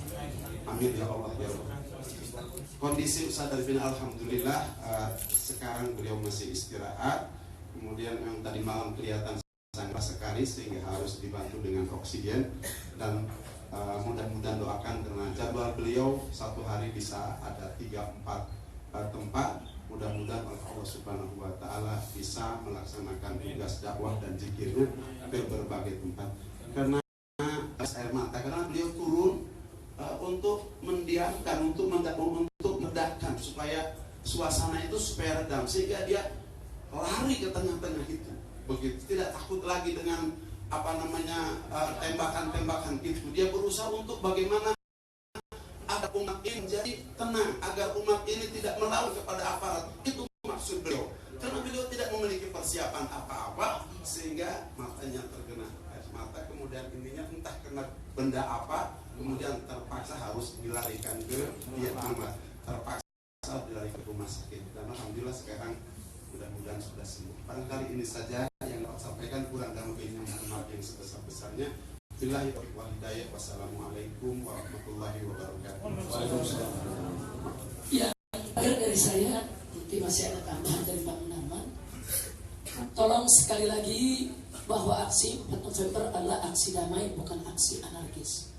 Amin ya Allah ya Allah. Kondisi Ustaz Arifin alhamdulillah sekarang beliau masih istirahat. Kemudian yang tadi malam kelihatan sangat sekali sehingga harus dibantu dengan oksigen, dan mudah-mudahan doakan karena jadwal beliau satu hari bisa ada 3-4 tempat. Mudah-mudahan Allah Subhanahu wa Ta'ala bisa melaksanakan tugas dakwah dan zikirnya ke berbagai tempat. Karena gas air mata, karena beliau turun untuk mendiamkan, untuk meredakan supaya suasana itu supaya redam, sehingga dia lari ke tengah-tengah itu. Begitu, tidak takut lagi dengan tembakan-tembakan itu. Dia berusaha untuk bagaimana agar umat ini menjadi tenang, agar umat ini tidak melawan kepada aparat. Itu maksud beliau. Karena beliau tidak memiliki persiapan apa-apa sehingga matanya terkena air mata, kemudian ininya entah kena benda apa, kemudian terpaksa harus dilarikan ke rumah sakit. Dan alhamdulillah sekarang mudah-mudahan sudah sembuh. Barangkali ini saja yang dapat sampaikan, kurang dan lebihnya mohon maaf yang sebesar-besarnya. Billahi taufiq wal hidayah. Wassalamualaikum warahmatullahi wabarakatuh. Waalaikumsalam. Ya, akhir dari saya, mungkin masih ada tambahan dari Pak Munarman. Tolong sekali lagi bahwa aksi 4 November adalah aksi damai, bukan aksi anarkis.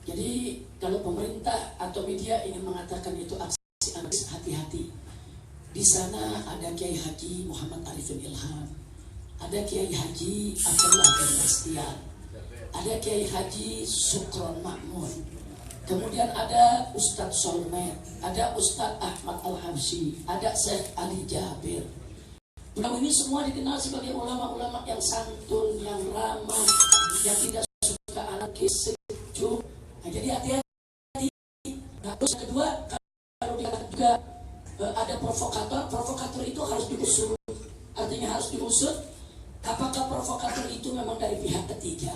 Jadi kalau pemerintah atau media ingin mengatakan itu aksi anarkis, hati-hati. Di sana ada Kiai Haji Muhammad Arifin Ilham, ada Kiai Haji Abdullah bin Bastian, ada Kiai Haji Sukron Makmun, kemudian ada Ustadz Solmed, ada Ustadz Ahmad Al-Habsyi, ada Syekh Ali Jabir. Beliau ini semua dikenal sebagai ulama-ulama yang santun, yang ramah, yang tidak suka anarkis, sejuk. Nah, jadi hati-hati. Nah, terus yang kedua, kalau dikatakan juga ada provokator itu harus diusut. Artinya harus diusut. Apakah provokator itu memang dari pihak ketiga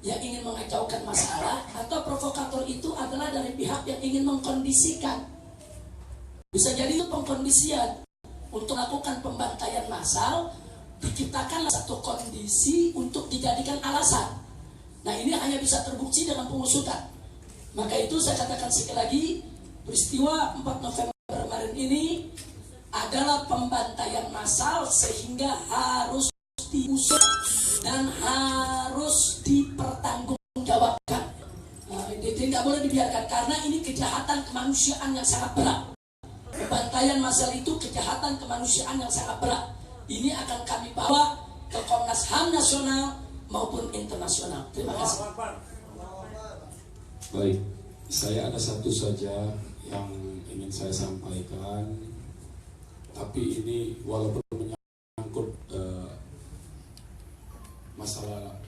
yang ingin mengacaukan masalah, atau provokator itu adalah dari pihak yang ingin mengkondisikan. Bisa jadi itu pengkondisian untuk melakukan pembantaian massal, diciptakanlah satu kondisi untuk dijadikan alasan. Nah, ini hanya bisa terbukti dengan pengusutan. Maka itu saya katakan sekali lagi, peristiwa 4 November kemarin ini adalah pembantaian massal sehingga harus diusut dan harus dipertanggungjawabkan. Tidak boleh dibiarkan karena ini kejahatan kemanusiaan yang sangat berat. Pembantaian massal itu kejahatan kemanusiaan yang sangat berat. Ini akan kami bawa ke Komnas HAM nasional maupun internasional. Terima kasih. Baik, saya ada satu saja yang ingin saya sampaikan, tapi ini walaupun menyangkut masalah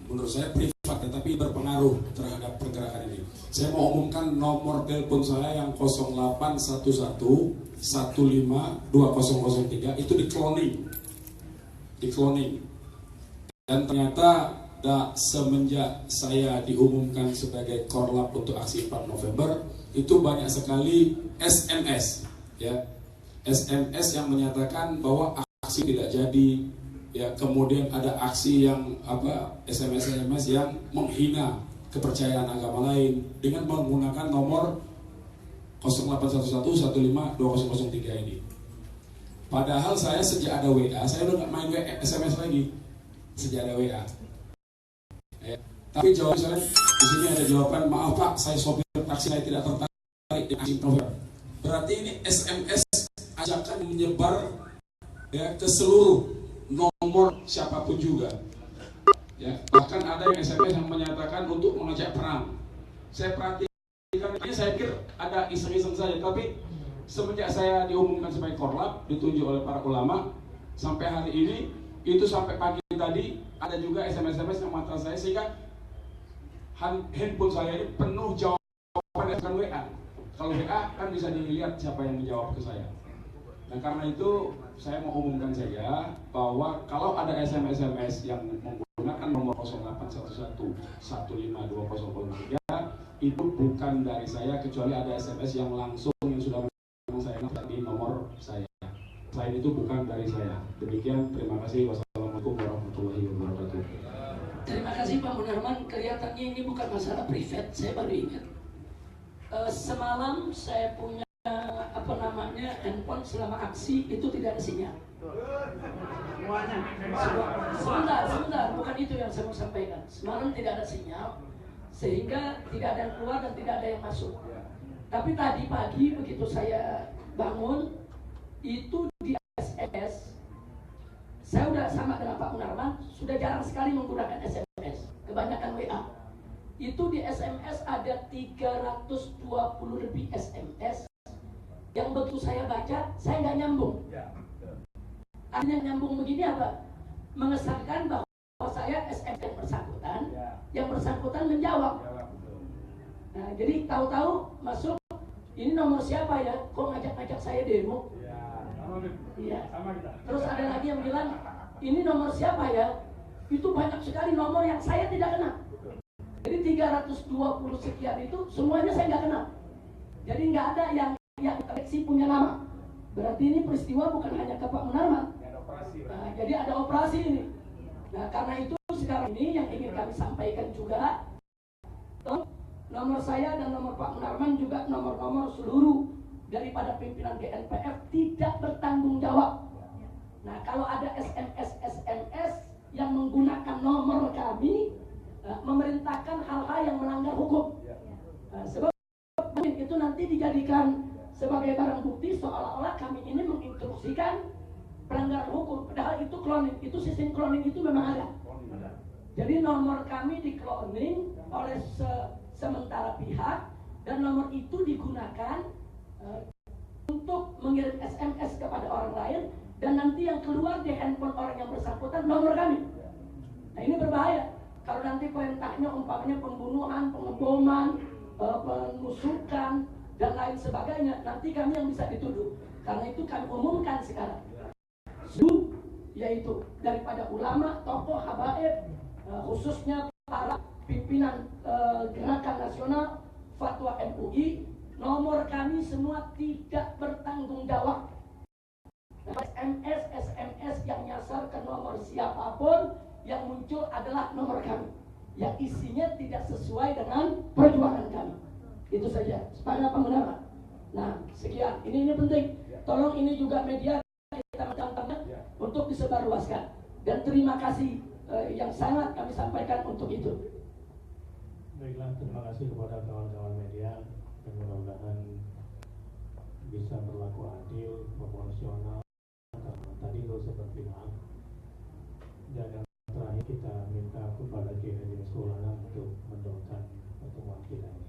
menurut saya privat, tetapi berpengaruh terhadap pergerakan ini. Saya mau umumkan nomor telepon saya yang 0811152003 itu di cloning, dan ternyata semenjak saya diumumkan sebagai korlap untuk aksi 4 November itu banyak sekali SMS, ya, SMS yang menyatakan bahwa aksi tidak jadi, ya, kemudian ada aksi yang SMS yang menghina kepercayaan agama lain dengan menggunakan nomor 0811152003 ini. Padahal saya sejak ada WA, saya udah nggak main SMS lagi sejak ada WA. Ya. Tapi jawaban saya di sini ada jawaban, maaf Pak, saya sopir taksi, saya tidak tertarik di aksi November. Berarti ini SMS ajakan menyebar, ya, ke seluruh nomor siapapun juga. Ya, bahkan ada yang SMS yang menyatakan untuk mengajak perang. Saya perhatikan ini, saya pikir ada ada iseng-iseng saja. Tapi semenjak saya diumumkan sebagai korlap, ditunjuk oleh para ulama, sampai hari ini, itu sampai pagi tadi, ada juga SMS-SMS yang mantan saya, sehingga handphone saya ini penuh jawaban bukan WA. Kalau WA kan bisa dilihat siapa yang menjawab ke saya. Nah karena itu saya mau umumkan saja bahwa kalau ada SMS yang menggunakan nomor 0811 1520003 itu bukan dari saya, kecuali ada SMS yang langsung yang sudah saya di nomor saya. Selain itu bukan dari saya. Demikian, terima kasih. Wassalamualaikum warahmatullahi wabarakatuh. Terima kasih Pak Munarman. Kelihatannya ini bukan masalah privat. Saya baru ingat. Semalam saya punya handphone selama aksi itu tidak ada sinyal. Sebentar, bukan itu yang saya mau sampaikan. Semalam tidak ada sinyal, sehingga tidak ada yang keluar dan tidak ada yang masuk. Tapi tadi pagi begitu saya bangun, itu di SMS, saya udah sama dengan Pak Munarman, sudah jarang sekali menggunakan SMS, kebanyakan WA. Itu di SMS ada 320 lebih SMS yang begitu saya baca, saya nggak nyambung. Artinya nyambung begini apa? Mengesankan bahwa saya SMS yang bersangkutan menjawab. Nah, jadi tahu-tahu masuk, ini nomor siapa ya? Kok ngajak-ngajak saya demo? Iya. Terus ada lagi yang bilang, ini nomor siapa ya? Itu banyak sekali nomor yang saya tidak kenal. Jadi 320 sekian itu semuanya saya nggak kenal. Jadi nggak ada yang deteksi punya nama. Berarti ini peristiwa bukan hanya ke Pak Munarman. Nah, jadi ada operasi ini. Nah karena itu sekarang ini yang ingin kami sampaikan juga, nomor saya dan nomor Pak Munarman juga nomor-nomor seluruh daripada pimpinan GNPF tidak bertanggung jawab. Nah kalau ada SMS yang menggunakan nomor kami, memerintahkan hal-hal yang melanggar hukum. Sebab itu nanti dijadikan sebagai barang bukti seolah-olah kami ini menginstruksikan pelanggaran hukum. Padahal itu cloning, itu sistem cloning itu memang ada. Jadi nomor kami di cloning oleh sementara pihak, dan nomor itu digunakan untuk mengirim SMS kepada orang lain, dan nanti yang keluar di handphone orang yang bersangkutan nomor kami. Nah ini berbahaya. Kalau nanti perintahnya umpamanya pembunuhan, pengeboman, penusukan, dan lain sebagainya, nanti kami yang bisa dituduh. Karena itu kami umumkan sekarang, yaitu daripada ulama, tokoh, habaib, khususnya para pimpinan gerakan nasional, fatwa MUI, nomor kami semua tidak bertanggung jawab. SMS yang nyasar ke nomor siapapun, yang muncul adalah nomor kami, yang isinya tidak sesuai dengan perjuangan kami. Itu saja. Sepakat Pak Munarman? Nah, sekian. Ini penting. Tolong ini juga media kita mencatatnya untuk disebarluaskan. Dan terima kasih yang sangat kami sampaikan untuk itu. Baiklah, terima kasih kepada kawan-kawan media, dan mudah-mudahan bisa berlaku adil, proporsional. Tadi nggak usah berpihak. Dan yang terakhir kita minta kepada Kiai Sulana untuk mendoakan pertemuan kita ini.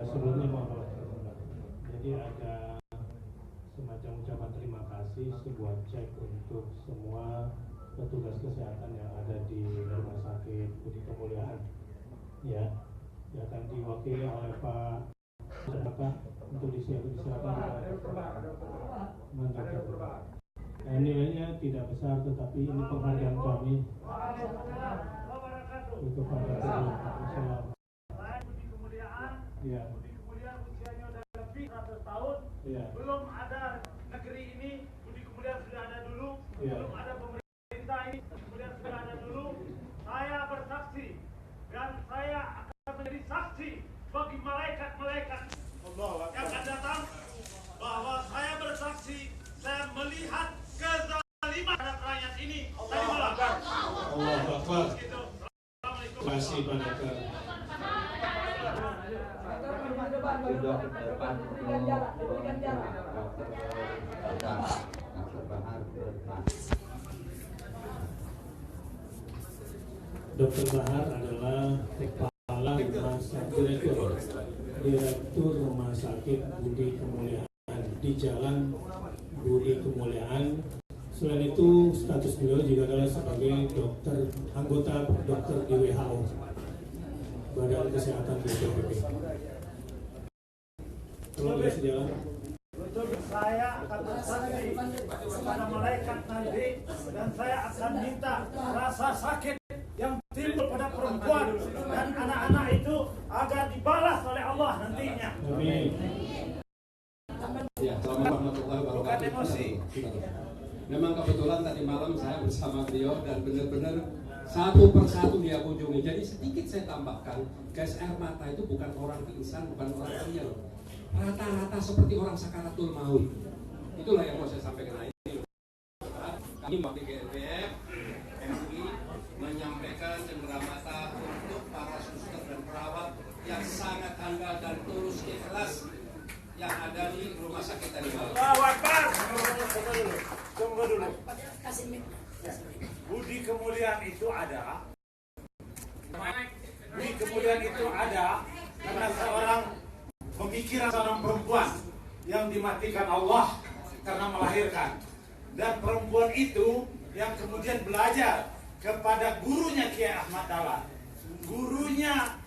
Sebelumnya jadi ada semacam ucapan terima kasih, sebuah cek untuk semua petugas kesehatan yang ada di Rumah Sakit Budi Kemuliaan, ya akan diwakili oleh Pak Sedekah untuk disiapkan. Nilainya tidak besar, tetapi ini penghargaan kami untuk pada Islam. Ya. Budi Kemuliaan usianya sudah lebih 100 tahun. Ya. Belum ada negeri ini, Budi Kemuliaan sudah ada dulu. Ya. Belum ada pemerintah ini, Budi Kemuliaan sudah ada dulu. Saya bersaksi dan saya akan menjadi saksi bagi malaikat-malaikat yang akan datang bahwa saya bersaksi, saya melihat kezaliman terhadap rakyat ini tadi malam. Allahu Akbar. Terima kasih Pak Dokter. Berikan jarak. Dr. Bahar Bertan. Dr. Bahar adalah kepala direktur Rumah Sakit Budi Kemuliaan di Jalan Budi Kemuliaan. Selain itu, status beliau juga adalah sebagai anggota dokter di WHO, Badan Kesehatan PBB. Kalau boleh sejalan. Saya akan bersaksi kepada malaikat nanti, dan saya akan minta rasa sakit yang timbul pada perempuan dan anak-anak itu agar dibalas oleh Allah nantinya. Amin. Ya, assalamualaikum warahmatullahi wabarakatuh. Bukan emosi. Memang kebetulan tadi malam saya bersama beliau dan benar-benar satu persatu dia kunjungi. Jadi sedikit saya tambahkan, gas air mata itu bukan orang pingsan, bukan orang real. Rata-rata seperti orang sakaratul maut. Itulah yang mau saya sampaikan hari ini. Kami wakil GNPF MUI menyampaikan cendera mata untuk para suster dan perawat yang sangat handal dan tulus ikhlas yang ada di rumah sakit tadi malam. Allahu Akbar. Tunggu dulu. Budi kemuliaan itu ada. Budi kemuliaan itu ada karena seorang pemikiran seorang perempuan yang dimatikan Allah karena melahirkan, dan perempuan itu yang kemudian belajar kepada gurunya Kiai Ahmad Dahlan, gurunya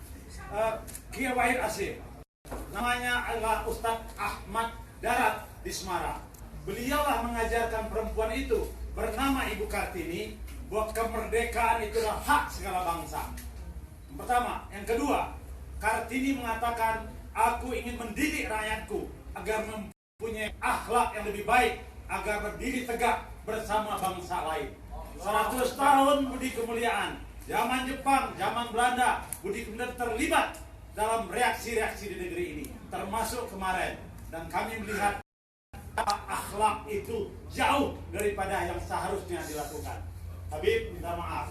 Kiai Wahid Asif, namanya adalah Ustadz Ahmad Darat di Semarang. Beliaulah mengajarkan perempuan itu bernama Ibu Kartini bahwa kemerdekaan itulah hak segala bangsa. Yang pertama, yang kedua, Kartini mengatakan, aku ingin mendidik rakyatku agar mempunyai akhlak yang lebih baik, agar berdiri tegak bersama bangsa lain. 100 tahun Budi Kemuliaan, zaman Jepang, zaman Belanda, Budi Kemuliaan terlibat dalam reaksi-reaksi di negeri ini, termasuk kemarin. Dan kami melihat akhlak itu jauh daripada yang seharusnya dilakukan. Habib minta maaf,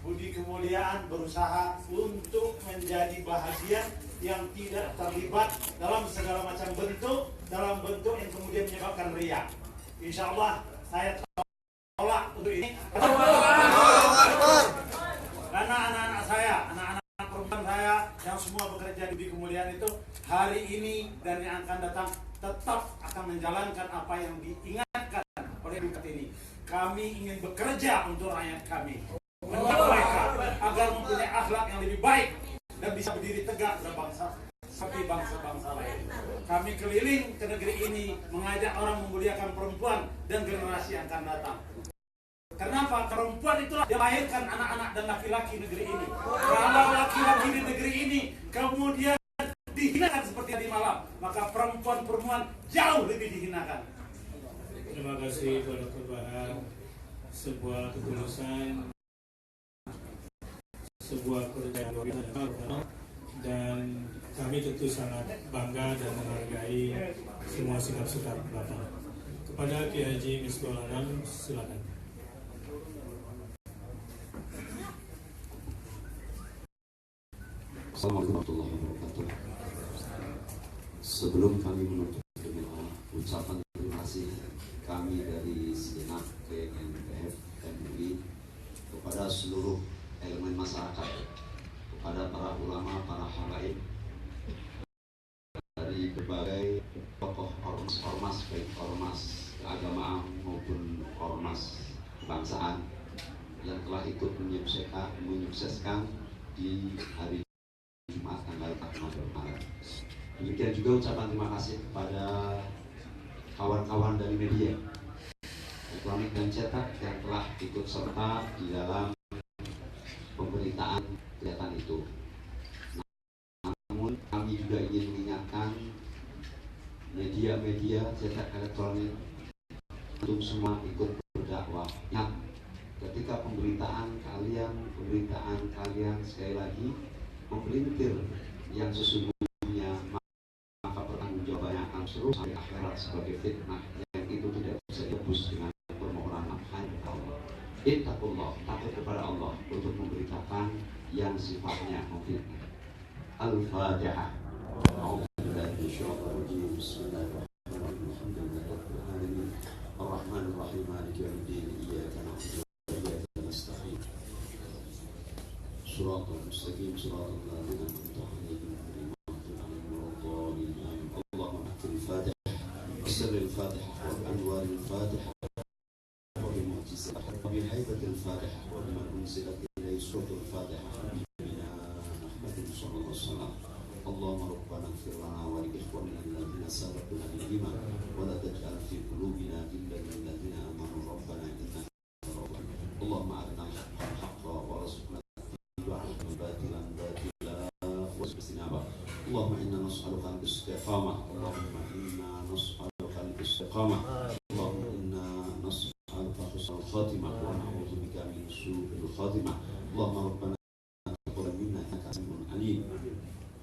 Budi Kemuliaan berusaha untuk menjadi bahagian yang tidak terlibat dalam segala macam bentuk, dalam bentuk yang kemudian menyebabkan riya. Insya Allah saya tolak untuk ini. Karena anak-anak saya, anak-anak perempuan saya yang semua bekerja di Budi Kemuliaan itu hari ini dan yang akan datang tetap akan menjalankan apa yang diingatkan oleh Budi ini. Kami ingin bekerja untuk rakyat kami, mendidik mereka agar mempunyai akhlak yang lebih baik dan bisa berdiri tegak dalam bangsa seperti bangsa-bangsa lain. Kami keliling ke negeri ini mengajak orang memuliakan perempuan dan generasi yang akan datang. Kenapa? Perempuan itulah yang melahirkan anak-anak dan laki-laki negeri ini. Kalau laki-laki di negeri ini kemudian dihinakan seperti tadi malam, maka perempuan-perempuan jauh lebih dihinakan. Terima kasih Pak Dr. Bahar, sebuah ketulusan, sebuah kerja luar biasa, dan kami tentu sangat bangga dan menghargai semua sikap-sikap Bapak. Kepada Kiai Haji Misbahul Anam, silakan. Assalamualaikum warahmatullahi wabarakatuh. Sebelum kami menutup dengan ucapan terima kasih kami dari segenap GNPF MUI kepada seluruh elemen masyarakat, kepada para ulama, para habaib dari berbagai tokoh ormas, baik ormas keagamaan maupun ormas kebangsaan yang telah ikut menyukseskan di hari Jumat tanggal 4 Maret. Demikian juga ucapan terima kasih kepada kawan-kawan dari media elektronik dan cetak yang telah ikut serta di dalam pemberitaan kegiatan itu. Namun kami juga ingin mengingatkan media-media cetak elektronik untuk semua ikut berdakwah. Ingat, ketika pemberitaan kalian sekali lagi mempelintir yang sesungguhnya, maka pertanggungjawabannya akan seru sampai akhirat sebagai fitnah yang itu tidak bisa ditebus dengan permohonan hanya Allah. Ittaqullah, takut kepada Allah untuk memberitakan yang sifatnya memfitnah. Al-Fatihah. Bismillahirrahmanirrahim. Ar-Rahmanir Rahim. Shiratal mustaqim shiratal ladzina an'amta 'alaihim ghairil maghdubi 'alaihim waladdallin. Allahumma atil Fatihah wa sirril Fatihah wa anwaril Fatihah wa bi mu'jizati wa bi haibatil Fatihah wa bima unzilat ilayhi suratul Fatihah bina Muhammadin sallallahu alaihi wasallam. Allahumma rabbana ighfir lana wa li ikhwanina alladhina sabaquna bil iman wa la taj'al fi qulubina ghillan lil ladzina amanu rabbana innaka ra'ufur rahim. Allahumma arina al-haqqa haqqan warzuqna ittiba'ahu batilan batila wasbistinaba. Allahumma inna nas'aluka al-istiqamah. Allahumma inna nas'aluka al-istiqamah. Allahumma inna nas'aluka husnal khatimah wa na'udzu bika min su'il khatimah. Allahumma rabbana taqabbal minna innaka sami'un 'alim.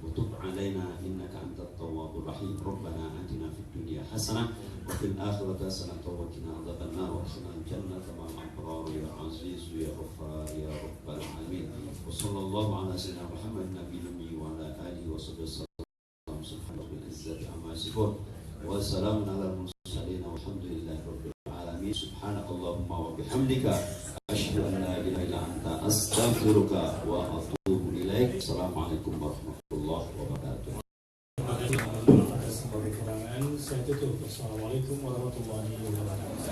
وتب علينا إنك أنت التواب الرحيم. ربنا آتنا في الدنيا حسنة وفي الآخرة حسنة وقنا عذاب النار وادخلنا الجنة مع الأبرار يا عزيز يا غفار يا رب العالمين. وصلى الله على سيدنا محمد النبي الأمي وعلى آله وصحبه وسلم. سبحان رب العزة عما يصفون وسلام على المرسلين والحمد لله رب العالمين. سبحانك اللهم وبحمدك أشهد أن لا إله إلا أنت أستغفرك وأتوب إليك. السلام عليكم ورحمة الله wabarakatuh. Saya tutup. Assalamualaikum warahmatullahi wabarakatuh.